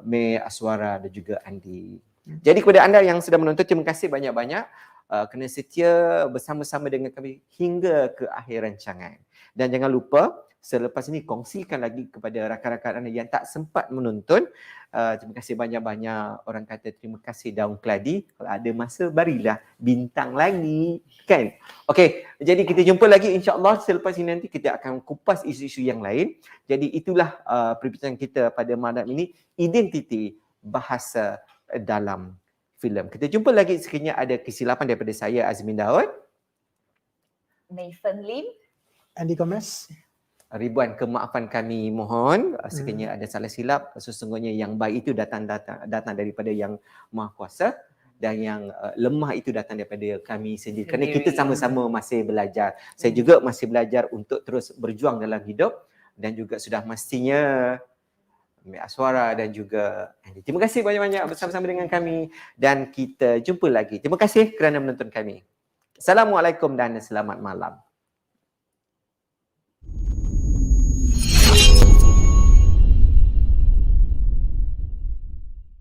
May Aswara dan juga Andi. Jadi kepada anda yang sudah menonton, terima kasih banyak-banyak kerana setia bersama-sama dengan kami hingga ke akhir rancangan. Dan jangan lupa selepas ini kongsikan lagi kepada rakan-rakan anda yang tak sempat menonton. Terima kasih banyak-banyak. Orang kata terima kasih daun keladi, kalau ada masa barilah bintang lagi, kan? Okey, jadi kita jumpa lagi insya-Allah selepas ini. Nanti kita akan kupas isu-isu yang lain. Jadi itulah perbincangan kita pada malam ini, identiti bahasa dalam filem. Kita jumpa lagi sekiranya ada kesilapan daripada saya, Azmin Daud, Nathan Lim, Andy Gomez. Ribuan kemaafan kami mohon sekiranya ada salah silap. Sesungguhnya yang baik itu datang daripada Yang Maha Kuasa, dan yang lemah itu datang daripada kami sendiri. Kerana kita sama-sama masih belajar. Saya juga masih belajar untuk terus berjuang dalam hidup, dan juga sudah mestinya May Aswara dan juga Andy. Terima kasih banyak-banyak bersama-sama dengan kami, dan kita jumpa lagi. Terima kasih kerana menonton kami. Assalamualaikum dan selamat malam.